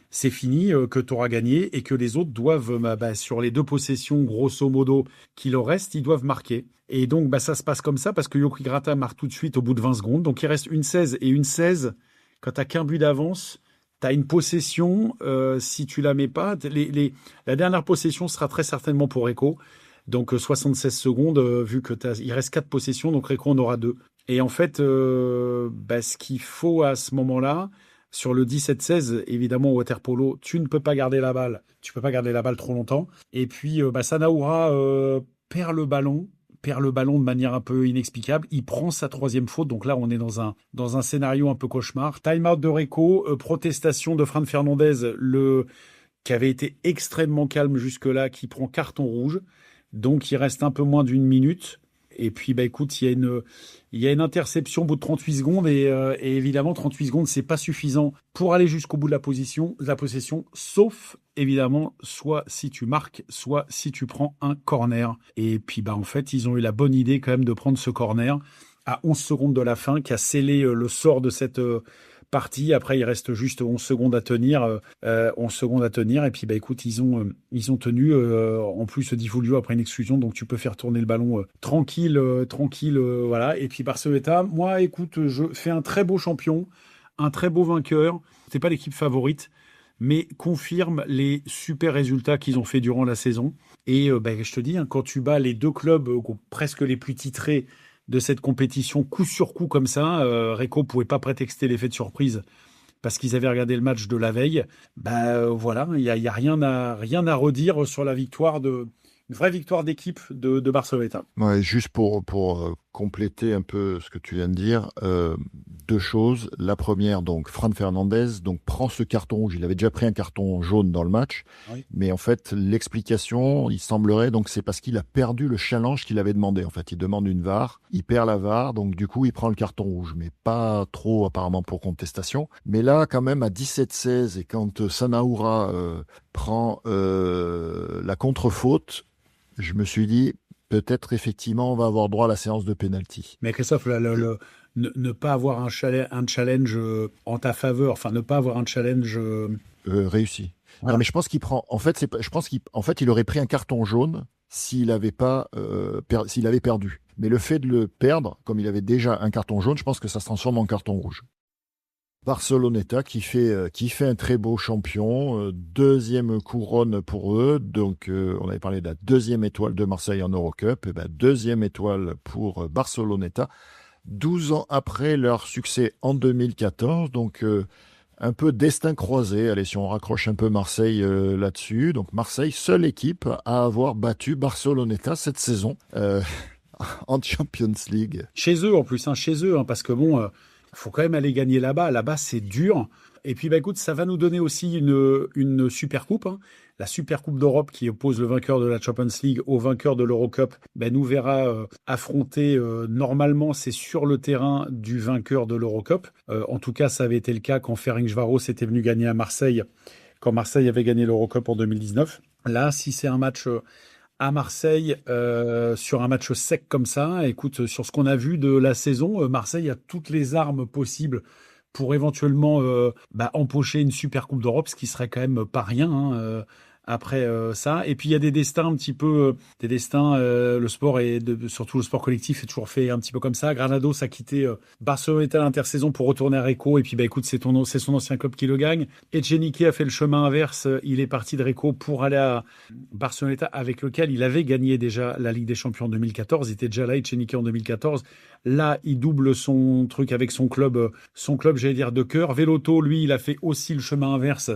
C: c'est fini, que tu auras gagné, et que les autres doivent, sur les 2 possessions, grosso modo, qu'il leur reste, ils doivent marquer. Et donc, ça se passe comme ça, parce que Yoki Grata marque tout de suite au bout de 20 secondes. Donc, il reste 1,16 et 1,16. Quand tu n'as qu'un but d'avance, tu as une possession, si tu la mets pas, la dernière possession sera très certainement pour Recco. Donc 76 secondes, vu que il reste 4 possessions, donc Recco en aura 2. Et en fait, ce qu'il faut à ce moment-là, sur le 17-16, évidemment, au water-polo, tu ne peux pas garder la balle. Tu peux pas garder la balle trop longtemps. Et puis, Sanaoura perd le ballon de manière un peu inexplicable. Il prend sa 3e faute. Donc là, on est dans un scénario un peu cauchemar. Time-out de Recco, protestation de Fran Fernandez, qui avait été extrêmement calme jusque-là, qui prend carton rouge. Donc, il reste un peu moins d'1 minute. Et puis, écoute, il y a une interception au bout de 38 secondes. Et évidemment, 38 secondes, c'est pas suffisant pour aller jusqu'au bout de la possession, sauf, évidemment, soit si tu marques, soit si tu prends un corner. Et puis, en fait, ils ont eu la bonne idée quand même de prendre ce corner à 11 secondes de la fin, qui a scellé le sort de cette partie. Après, il reste juste 11 secondes à tenir. 11 secondes à tenir. Et puis, écoute, ils ont tenu. En plus, Di Fulvio après une exclusion, donc tu peux faire tourner le ballon tranquille. Voilà. Et puis, Barceloneta, moi, écoute, je fais un très beau champion, un très beau vainqueur. C'est pas l'équipe favorite, mais confirme les super résultats qu'ils ont fait durant la saison. Et je te dis, quand tu bats les 2 clubs presque les plus titrés de cette compétition, coup sur coup comme ça, Recco pouvait pas prétexter l'effet de surprise parce qu'ils avaient regardé le match de la veille. Voilà, il y a rien à redire sur la victoire une vraie victoire d'équipe de Barceloneta.
B: Ouais, juste pour compléter un peu ce que tu viens de dire, 2 choses. La première, donc Fran Fernandez prend ce carton rouge. Il avait déjà pris un carton jaune dans le match, oui. Mais en fait l'explication, il semblerait, donc c'est parce qu'il a perdu le challenge qu'il avait demandé. En fait, il demande une VAR, il perd la VAR, donc du coup il prend le carton rouge, mais pas trop apparemment pour contestation. Mais là, quand même à 17-16 et quand Sanaoura prend la contre-faute, je me suis dit, peut-être effectivement, on va avoir droit à la séance de pénalty.
C: Mais Christophe, ne pas avoir un challenge en ta faveur, enfin ne pas avoir un challenge
B: réussi. Voilà. Non, mais je pense qu'il prend. En fait, il aurait pris un carton jaune s'il avait perdu. Mais le fait de le perdre, comme il avait déjà un carton jaune, je pense que ça se transforme en carton rouge. Barceloneta qui fait un très beau champion, deuxième couronne pour eux, donc on avait parlé de la deuxième étoile de Marseille en Eurocup, et deuxième étoile pour Barceloneta, 12 ans après leur succès en 2014, donc un peu destin croisé. Allez, si on raccroche un peu Marseille là-dessus, donc Marseille, seule équipe à avoir battu Barceloneta cette saison en Champions League.
C: Chez eux en plus, parce que faut quand même aller gagner là-bas. Là-bas, c'est dur. Et puis, écoute, ça va nous donner aussi une super coupe, la super coupe d'Europe qui oppose le vainqueur de la Champions League au vainqueur de l'Eurocup. Nous verra affronter, normalement, c'est sur le terrain du vainqueur de l'Eurocup. En tout cas, ça avait été le cas quand Ferencváros était venu gagner à Marseille, quand Marseille avait gagné l'Eurocup en 2019. Là, si c'est un match à Marseille, sur un match sec comme ça, écoute, sur ce qu'on a vu de la saison, Marseille a toutes les armes possibles pour éventuellement empocher une super coupe d'Europe, ce qui serait quand même pas rien après ça. Et puis il y a des destins un petit peu, le sport et surtout le sport collectif est toujours fait un petit peu comme ça. Granados a quitté Barceloneta à l'intersaison pour retourner à Recco, et puis écoute, c'est son ancien club qui le gagne. Echenique a fait le chemin inverse, il est parti de Recco pour aller à Barceloneta, avec lequel il avait gagné déjà la Ligue des Champions en 2014. Il était déjà là, Echenique, en 2014. Là, il double son truc avec son club, j'allais dire, de cœur. Veloto, lui, il a fait aussi le chemin inverse.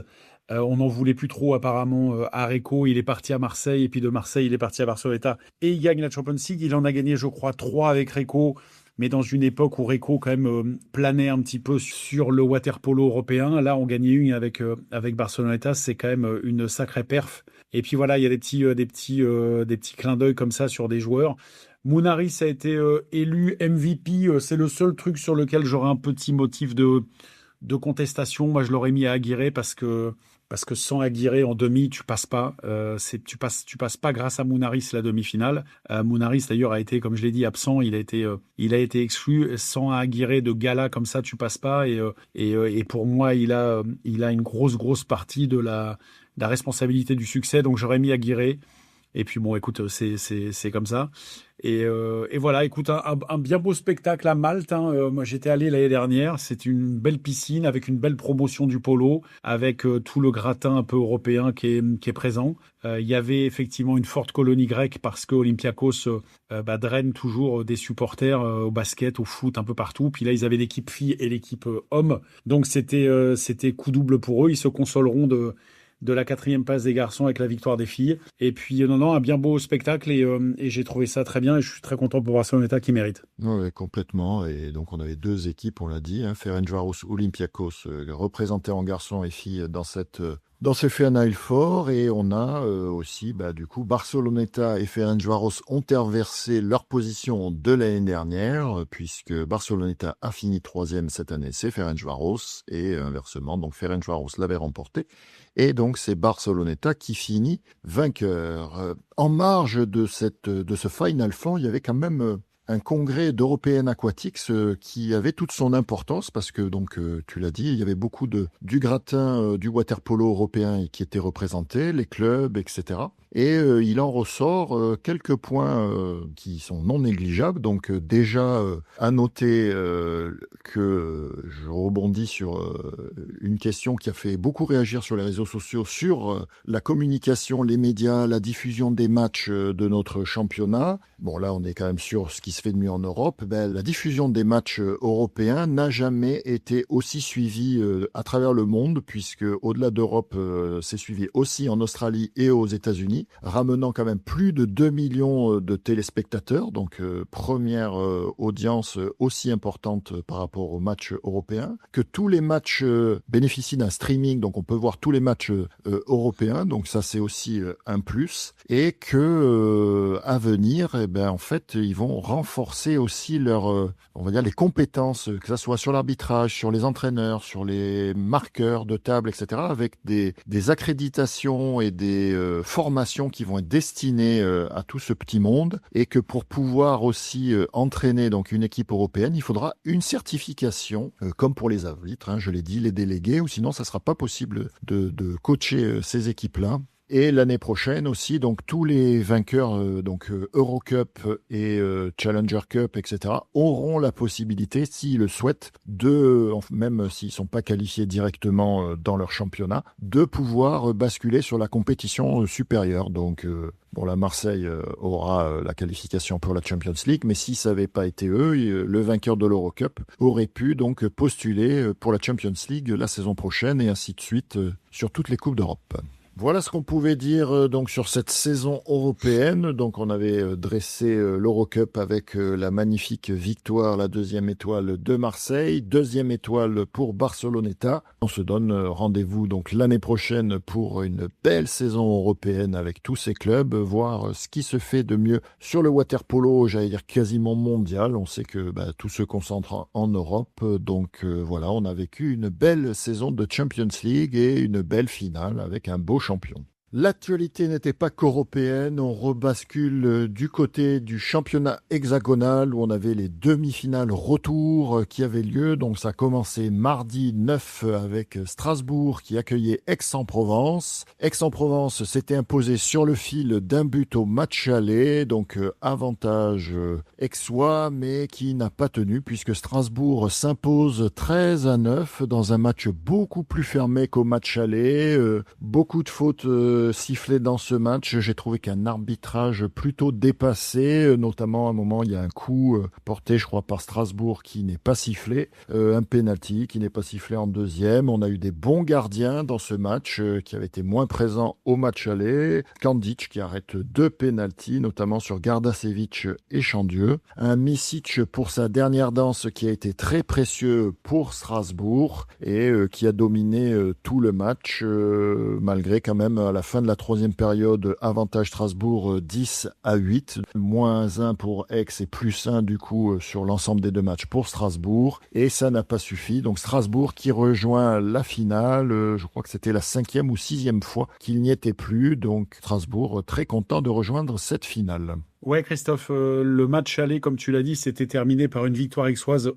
C: On n'en voulait plus trop apparemment à Recco, il est parti à Marseille, et puis de Marseille il est parti à Barceloneta et il gagne la Champions League. Il en a gagné, je crois, 3 avec Recco, mais dans une époque où Recco quand même planait un petit peu sur le water-polo européen. Là, on gagnait une avec Barceloneta, c'est quand même une sacrée perf. Et puis voilà, il y a des petits clins d'œil comme ça sur des joueurs. Mounaris a été élu MVP, c'est le seul truc sur lequel j'aurais un petit motif de contestation. Moi, je l'aurais mis à Aguirre parce que sans Aguirre en demi, tu passes pas. Tu passes pas grâce à Mounaris la demi-finale. Mounaris d'ailleurs a été, comme je l'ai dit, absent. Il a été exclu. Sans Aguirre de gala comme ça, tu passes pas. Et pour moi, il a une grosse partie de la responsabilité du succès. Donc j'aurais mis Aguirre. Et puis bon, écoute, c'est comme ça. Et voilà, écoute, un bien beau spectacle à Malte. Moi, j'étais allé l'année dernière. C'est une belle piscine avec une belle promotion du polo, avec tout le gratin un peu européen qui est présent. Il y avait effectivement une forte colonie grecque parce que Olympiakos draine toujours des supporters au basket, au foot, un peu partout. Puis là, ils avaient l'équipe filles et l'équipe hommes. Donc c'était coup double pour eux. Ils se consoleront de la 4e place des garçons avec la victoire des filles. Et puis, un bien beau spectacle et j'ai trouvé ça très bien et je suis très content pour Barceloneta qui mérite.
B: Oui, complètement. Et donc, on avait 2 équipes, on l'a dit, Ferencváros, Olympiakos, représentés en garçons et filles dans ce Final Four. Et on a aussi, du coup, Barceloneta et Ferencváros ont inversé leur position de l'année dernière, puisque Barceloneta a fini 3e cette année, c'est Ferencváros, et inversement, donc Ferencváros l'avait remporté. Et donc, c'est Barceloneta qui finit vainqueur. En marge de ce Final Four, il y avait quand même un congrès d'European Aquatics qui avait toute son importance parce que, donc, tu l'as dit, il y avait beaucoup du gratin du water-polo européen qui était représenté, les clubs, etc. Et il en ressort quelques points qui sont non négligeables. Donc déjà, à noter que je rebondis sur une question qui a fait beaucoup réagir sur les réseaux sociaux sur la communication, les médias, la diffusion des matchs de notre championnat. Bon, là, on est quand même sur ce qui se fait de mieux en Europe. La diffusion des matchs européens n'a jamais été aussi suivie à travers le monde, puisque au-delà d'Europe, c'est suivi aussi en Australie et aux États-Unis, ramenant quand même plus de 2 millions de téléspectateurs, donc première audience aussi importante par rapport aux matchs européens, que tous les matchs bénéficient d'un streaming, donc on peut voir tous les matchs européens, donc ça c'est aussi un plus, et que à venir, en fait, ils vont renforcer aussi on va dire les compétences, que ça soit sur l'arbitrage, sur les entraîneurs, sur les marqueurs de table, etc., avec des accréditations et des formations qui vont être destinées à tout ce petit monde, et que pour pouvoir aussi entraîner donc une équipe européenne, il faudra une certification, comme pour les arbitres, je l'ai dit, les délégués, ou sinon ça sera pas possible de coacher ces équipes-là. Et l'année prochaine aussi, donc tous les vainqueurs Eurocup et Challenger Cup, etc., auront la possibilité, s'ils le souhaitent, même s'ils ne sont pas qualifiés directement dans leur championnat, de pouvoir basculer sur la compétition supérieure. Donc, la Marseille aura la qualification pour la Champions League, mais si ça n'avait pas été eux, le vainqueur de l'Eurocup aurait pu donc postuler pour la Champions League la saison prochaine et ainsi de suite sur toutes les Coupes d'Europe. Voilà ce qu'on pouvait dire donc sur cette saison européenne. Donc on avait dressé l'Eurocup avec la magnifique victoire, la 2e étoile de Marseille, 2e étoile pour Barceloneta. On se donne rendez-vous donc l'année prochaine pour une belle saison européenne avec tous ces clubs, voir ce qui se fait de mieux sur le water-polo, j'allais dire quasiment mondial. On sait que tout se concentre en Europe. Donc voilà, on a vécu une belle saison de Champions League et une belle finale avec un beau champion. L'actualité n'était pas qu'européenne, on rebascule du côté du championnat hexagonal où on avait les demi-finales retour qui avaient lieu. Donc ça a commencé mardi 9 avec Strasbourg qui accueillait Aix-en-Provence. Aix-en-Provence s'était imposé sur le fil d'un but au match aller, donc avantage aixois, mais qui n'a pas tenu puisque Strasbourg s'impose 13-9 dans un match beaucoup plus fermé qu'au match aller. Beaucoup de fautes sifflé dans ce match. J'ai trouvé qu'un arbitrage plutôt dépassé, notamment à un moment il y a un coup porté je crois par Strasbourg qui n'est pas sifflé, un penalty qui n'est pas sifflé en deuxième. On a eu des bons gardiens dans ce match qui avaient été moins présents au match aller. Kandic qui arrête 2 penaltys, notamment sur Gardasevic et Chandieu. Un Misic pour sa dernière danse qui a été très précieux pour Strasbourg et qui a dominé tout le match malgré quand même à la fin de la 3e période, avantage Strasbourg 10-8, -1 pour Aix et +1 du coup sur l'ensemble des 2 matchs pour Strasbourg. Et ça n'a pas suffi. Donc Strasbourg qui rejoint la finale, je crois que c'était la 5e ou 6e fois qu'il n'y était plus. Donc Strasbourg très content de rejoindre cette finale.
C: Ouais, Christophe, le match aller, comme tu l'as dit, s'était terminé par une victoire aixoise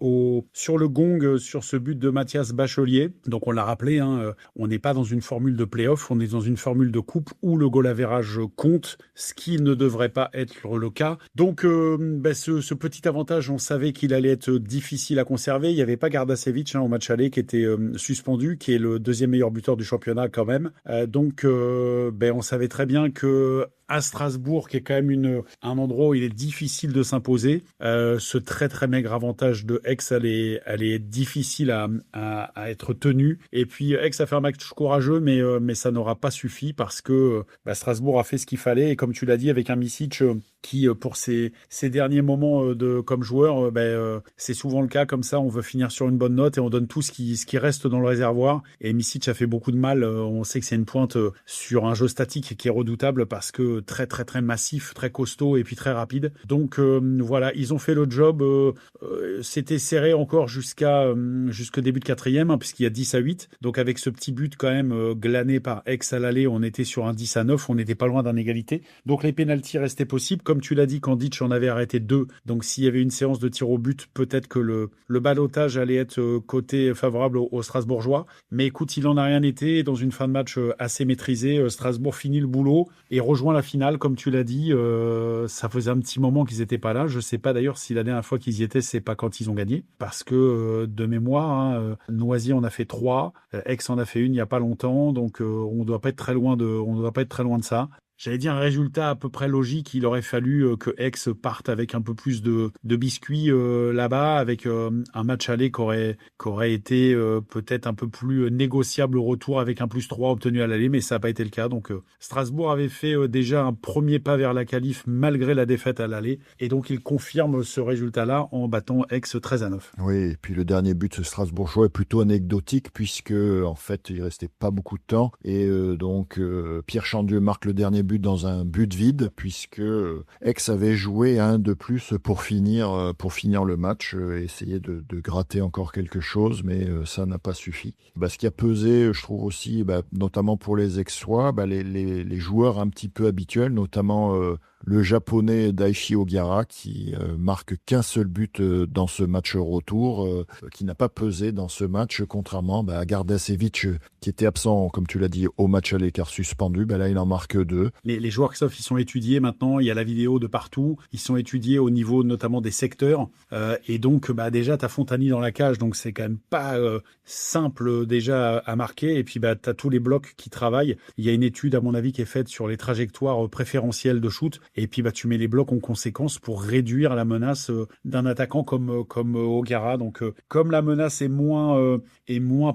C: sur le gong, sur ce but de Mathias Bachelier. Donc on l'a rappelé, on n'est pas dans une formule de play-off, on est dans une formule de coupe où le goal average compte, ce qui ne devrait pas être le cas. Donc ce petit avantage, on savait qu'il allait être difficile à conserver. Il n'y avait pas Gardasevic au match aller qui était suspendu, qui est le 2e meilleur buteur du championnat quand même. On savait très bien que à Strasbourg, qui est quand même un endroit où il est difficile de s'imposer. Ce très très maigre avantage de Aix, elle est difficile à être tenu. Et puis Aix a fait un match courageux, mais ça n'aura pas suffi parce que Strasbourg a fait ce qu'il fallait. Et comme tu l'as dit, avec un Misic qui, pour ses derniers moments comme joueur, c'est souvent le cas comme ça. On veut finir sur une bonne note et on donne tout ce qui reste dans le réservoir. Et Misic a fait beaucoup de mal. On sait que c'est une pointe sur un jeu statique qui est redoutable parce que très très très massif, très costaud et puis très rapide. Donc voilà, ils ont fait le job. C'était serré encore jusque début de 4e, puisqu'il y a 10-8. Donc avec ce petit but quand même glané par Aix à l'aller, on était sur un 10-9. On n'était pas loin d'un égalité. Donc les pénaltys restaient possibles. Comme tu l'as dit, Kandic en avait arrêté 2. Donc s'il y avait une séance de tir au but, peut-être que le ballottage allait être côté favorable aux Strasbourgeois. Mais écoute, il en a rien été. Dans une fin de match assez maîtrisée, Strasbourg finit le boulot et rejoint la finale, comme tu l'as dit. Ça faisait un petit moment qu'ils n'étaient pas là. Je ne sais pas d'ailleurs si la dernière fois qu'ils y étaient, c'est pas quand ils ont gagné. Parce que de mémoire, Noisy en a fait 3, Aix en a fait une il n'y a pas longtemps. Donc on ne doit pas être très loin de ça. J'allais dire un résultat à peu près logique. Il aurait fallu que Aix parte avec un peu plus de biscuits là-bas, avec un match aller qui aurait été peut-être un peu plus négociable au retour avec un +3 obtenu à l'aller, mais ça n'a pas été le cas. Donc Strasbourg avait fait déjà un premier pas vers la qualif malgré la défaite à l'aller, et donc il confirme ce résultat-là en battant Aix 13-9.
B: Oui, et puis le dernier but strasbourgeois est plutôt anecdotique puisque en fait il restait pas beaucoup de temps et donc Pierre Chandieu marque le dernier but dans un but vide puisque Aix avait joué un de plus pour finir le match, essayer de gratter encore quelque chose, mais ça n'a pas suffi. Ce qui a pesé, je trouve aussi, notamment pour les Aixois, les joueurs un petit peu habituels, notamment le japonais Daichi Ogara qui marque qu'un seul but dans ce match retour, qui n'a pas pesé dans ce match, contrairement à Gardasevic qui était absent, comme tu l'as dit, au match aller car suspendu. Là, il en marque 2.
C: Les joueurs, Christophe, ils sont étudiés maintenant. Il y a la vidéo de partout. Ils sont étudiés au niveau notamment des secteurs. Et donc, déjà, t'as Fontani dans la cage, donc c'est quand même pas simple déjà à marquer. Et puis, t'as tous les blocs qui travaillent. Il y a une étude, à mon avis, qui est faite sur les trajectoires préférentielles de shoot. Et puis, tu mets les blocs en conséquence pour réduire la menace d'un attaquant comme Ogara. Donc, comme la menace est moins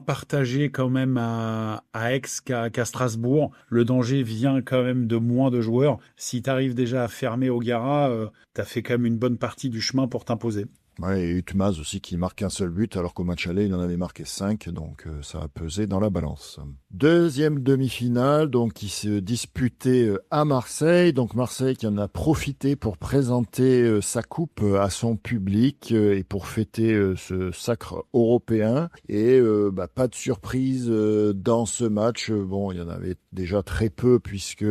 C: partagée quand même à Aix qu'à Strasbourg, le danger vient quand même de moins de joueurs. Si tu arrives déjà à fermer Ogara, tu as fait quand même une bonne partie du chemin pour t'imposer.
B: Ouais, et Utmaz aussi qui marque un seul but alors qu'au match aller il en avait marqué 5, donc ça a pesé dans la balance. Deuxième demi-finale donc qui se disputait à Marseille, donc Marseille qui en a profité pour présenter sa coupe à son public et pour fêter ce sacre européen et pas de surprise dans ce match. Il y en avait déjà très peu puisque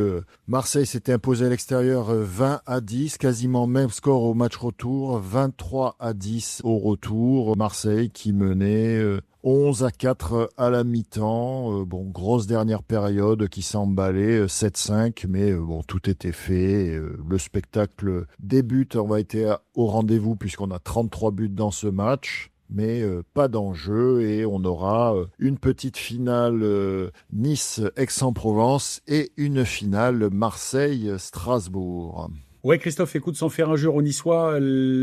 B: Marseille s'était imposé à l'extérieur 20-10, quasiment même score au match retour, 23-10 au retour. Marseille qui menait 11-4 à la mi-temps. Grosse dernière période qui s'emballait 7-5, mais tout était fait. Le spectacle des buts va être au rendez-vous puisqu'on a 33 buts dans ce match. Mais pas d'enjeu et on aura une petite finale Nice-Aix-en-Provence et une finale Marseille-Strasbourg.
C: Ouais, Christophe, écoute, sans faire injure aux Niçois,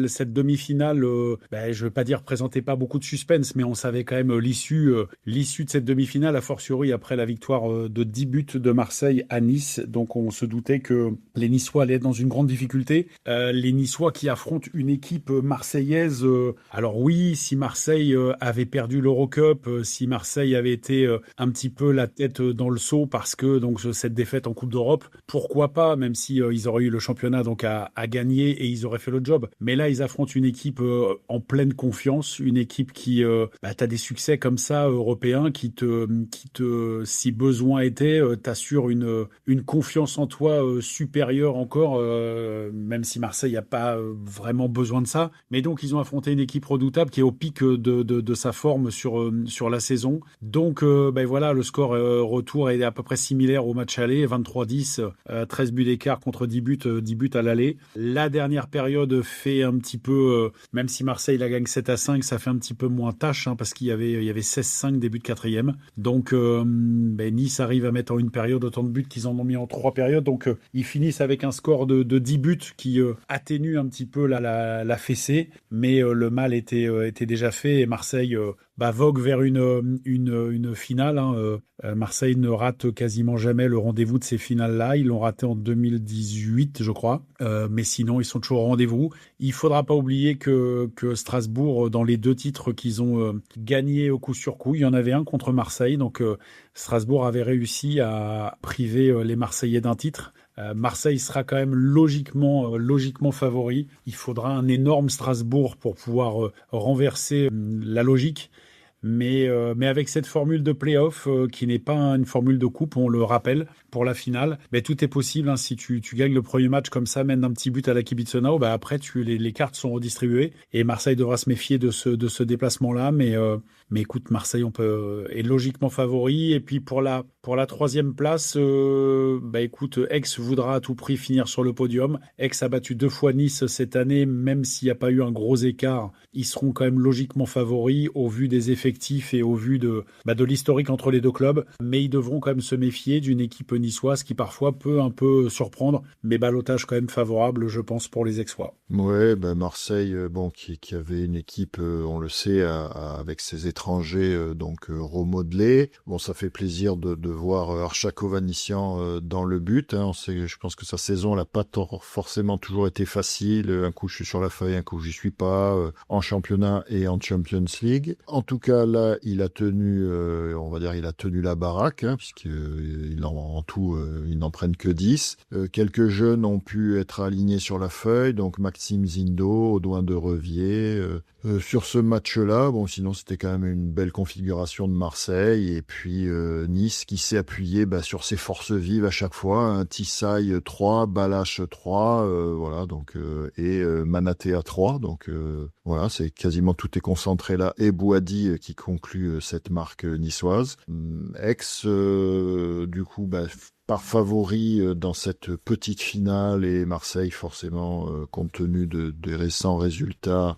C: cette demi-finale, je veux pas dire présentait pas beaucoup de suspense, mais on savait quand même l'issue de cette demi-finale, a fortiori après la victoire de 10 buts de Marseille à Nice. Donc on se doutait que les Niçois allaient être dans une grande difficulté. Les Niçois qui affrontent une équipe marseillaise. Alors oui, si Marseille avait perdu l'Eurocup, si Marseille avait été un petit peu la tête dans le seau parce que donc cette défaite en Coupe d'Europe, pourquoi pas, même si ils auraient eu le championnat donc à gagner et ils auraient fait le job. Mais là, ils affrontent une équipe en pleine confiance, une équipe qui, t'as des succès comme ça européens qui te, si besoin était, t'assure une confiance en toi supérieure encore, même si Marseille n'a pas vraiment besoin de ça. Mais donc, ils ont affronté une équipe redoutable qui est au pic de sa forme sur la saison. Donc, voilà, le score retour est à peu près similaire au match aller, 23-10, 13 buts d'écart contre 10 buts à l'aller. La dernière période fait un petit peu, même si Marseille la gagne 7-5, ça fait un petit peu moins tâche, parce qu'il y avait 16-5 début de quatrième. Donc Nice arrive à mettre en une période autant de buts qu'ils en ont mis en 3 périodes. Donc ils finissent avec un score de 10 buts qui atténue un petit peu la fessée, mais le mal était déjà fait et Marseille vogue vers une finale. Marseille ne rate quasiment jamais le rendez-vous de ces finales-là. Ils l'ont raté en 2018, je crois. Mais sinon, ils sont toujours au rendez-vous. Il faudra pas oublier que Strasbourg, dans les 2 titres qu'ils ont gagnés au coup sur coup, il y en avait un contre Marseille. Donc Strasbourg avait réussi à priver les Marseillais d'un titre. Marseille sera quand même logiquement favori. Il faudra un énorme Strasbourg pour pouvoir renverser la logique. Mais avec cette formule de play-off qui n'est pas une formule de coupe, on le rappelle, pour la finale, tout est possible. Si tu gagnes le premier match comme ça, mène d'un petit but à la Kibitzenau, après les cartes sont redistribuées et Marseille devra se méfier de ce déplacement-là. Mais écoute, Marseille est logiquement favori. Et puis pour la 3e place, écoute, Aix voudra à tout prix finir sur le podium. Aix a battu 2 fois Nice cette année, même s'il n'y a pas eu un gros écart. Ils seront quand même logiquement favoris au vu des effectifs et au vu de l'historique entre les 2 clubs. Mais ils devront quand même se méfier d'une équipe niçoise qui parfois peut un peu surprendre. Mais ballottage quand même favorable, je pense, pour les Aixois.
B: Ouais, Marseille, qui avait une équipe, on le sait, avec ses étrangers remodelés. Ça fait plaisir de voir Archakov-Anissian dans le but. Je pense que sa saison n'a pas forcément toujours été facile. Un coup je suis sur la feuille, un coup j'y suis pas, en championnat et en Champions League. En tout cas là, il a tenu, il a tenu la baraque, puisqu'il en tout, ils n'en prennent que 10. Quelques jeunes ont pu être alignés sur la feuille, donc Maxime Zindo, Audouin de Revier. Sur ce match-là, sinon c'était quand même une belle configuration de Marseille. Et puis Nice qui s'est appuyé sur ses forces vives à chaque fois. Tissaï 3, Balache 3, voilà, donc, et Manatea 3. Donc voilà, c'est quasiment tout est concentré là. Et Bouhaddi qui conclut cette marque niçoise. Aix, du coup, par favori dans cette petite finale, et Marseille forcément compte tenu des récents résultats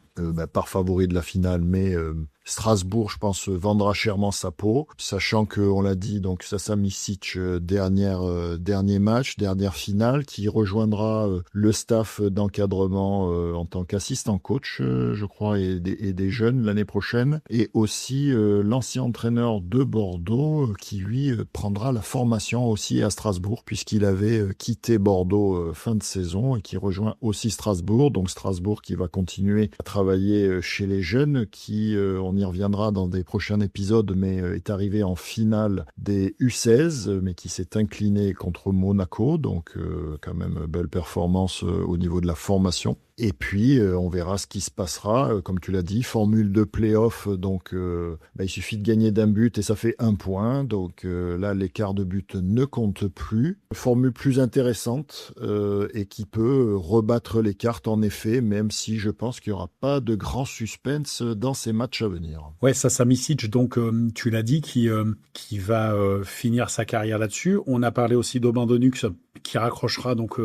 B: par favori de la finale, mais Strasbourg, je pense, vendra chèrement sa peau, sachant que, on l'a dit, donc Sasa Micic, dernier match, dernière finale, qui rejoindra le staff d'encadrement en tant qu'assistant coach, je crois, et des jeunes l'année prochaine, et aussi l'ancien entraîneur de Bordeaux, qui lui prendra la formation aussi à Strasbourg, puisqu'il avait quitté Bordeaux fin de saison, et qui rejoint aussi Strasbourg, donc Strasbourg qui va continuer à travailler chez les jeunes, qui, on y reviendra dans des prochains épisodes, mais est arrivé en finale des U16, mais qui s'est incliné contre Monaco, donc quand même belle performance au niveau de la formation. Et puis, on verra ce qui se passera. Comme tu l'as dit, formule de play-off, donc il suffit de gagner d'un but et ça fait 1 point. Donc là, l'écart de but ne compte plus. Formule plus intéressante et qui peut rebattre les cartes, en effet, même si je pense qu'il n'y aura pas de grand suspense dans ces matchs à venir.
C: Ouais, Sasa Micic, donc tu l'as dit, qui va finir sa carrière là-dessus. On a parlé aussi d'Aubin Donux, qui raccrochera donc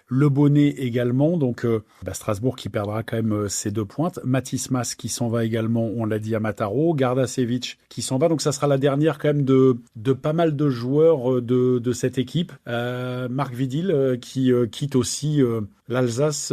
C: le bonnet également, donc Strasbourg qui perdra quand même ses 2 pointes. Mathis Mas qui s'en va également, on l'a dit, à Mataro. Gardasevic qui s'en va, donc ça sera la dernière quand même de pas mal de joueurs de cette équipe. Marc Vidil qui quitte aussi l'Alsace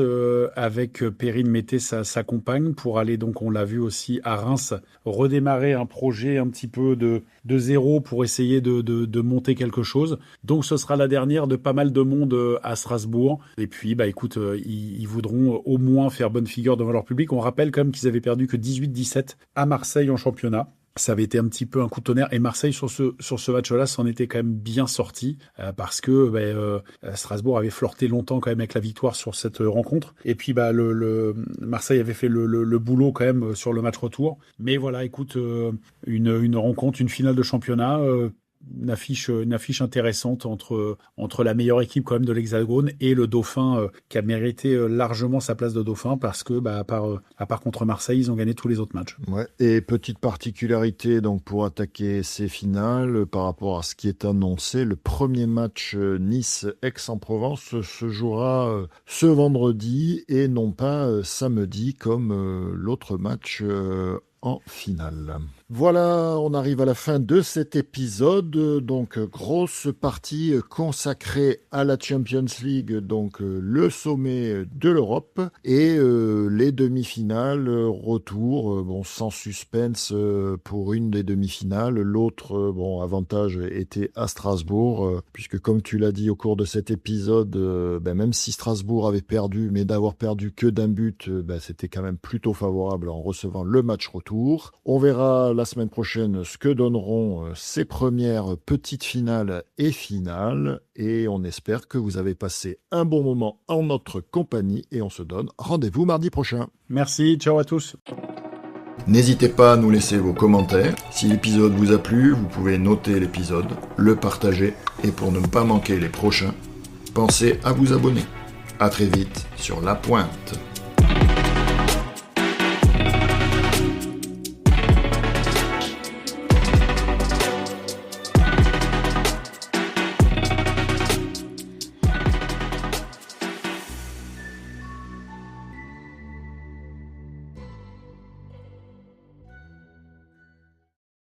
C: avec Perrine Mété, sa compagne, pour aller, donc on l'a vu aussi à Reims, redémarrer un projet un petit peu de zéro pour essayer de monter quelque chose. Donc ce sera la dernière de pas mal de monde à Strasbourg. Et puis écoute, ils voudront au moins faire bonne figure devant leur public. On rappelle quand même qu'ils avaient perdu que 18-17 à Marseille en championnat. Ça avait été un petit peu un coup de tonnerre, et Marseille sur ce match-là s'en était quand même bien sorti parce que Strasbourg avait flirté longtemps quand même avec la victoire sur cette rencontre, et puis Marseille avait fait le boulot quand même sur le match retour. Mais voilà, écoute, une rencontre, une finale de championnat, une affiche intéressante entre la meilleure équipe quand même de l'Hexagone et le Dauphin qui a mérité largement sa place de Dauphin, parce que à part contre Marseille, ils ont gagné tous les autres matchs.
B: Ouais. Et petite particularité donc pour attaquer ces finales par rapport à ce qui est annoncé, le premier match Nice-Aix-en-Provence se jouera ce vendredi et non pas samedi comme l'autre match en finale. Voilà, on arrive à la fin de cet épisode, donc grosse partie consacrée à la Champions League, donc le sommet de l'Europe, et les demi-finales, retour, sans suspense pour une des demi-finales, l'autre, avantage était à Strasbourg, puisque comme tu l'as dit au cours de cet épisode, même si Strasbourg avait perdu, mais d'avoir perdu que d'un but, c'était quand même plutôt favorable en recevant le match retour. On verra la semaine prochaine ce que donneront ces premières petites finales et finales, et on espère que vous avez passé un bon moment en notre compagnie, et on se donne rendez-vous mardi prochain.
C: Merci, ciao à tous.
B: N'hésitez pas à nous laisser vos commentaires. Si l'épisode vous a plu, vous pouvez noter l'épisode, le partager, et pour ne pas manquer les prochains, pensez à vous abonner. À très vite sur La Pointe.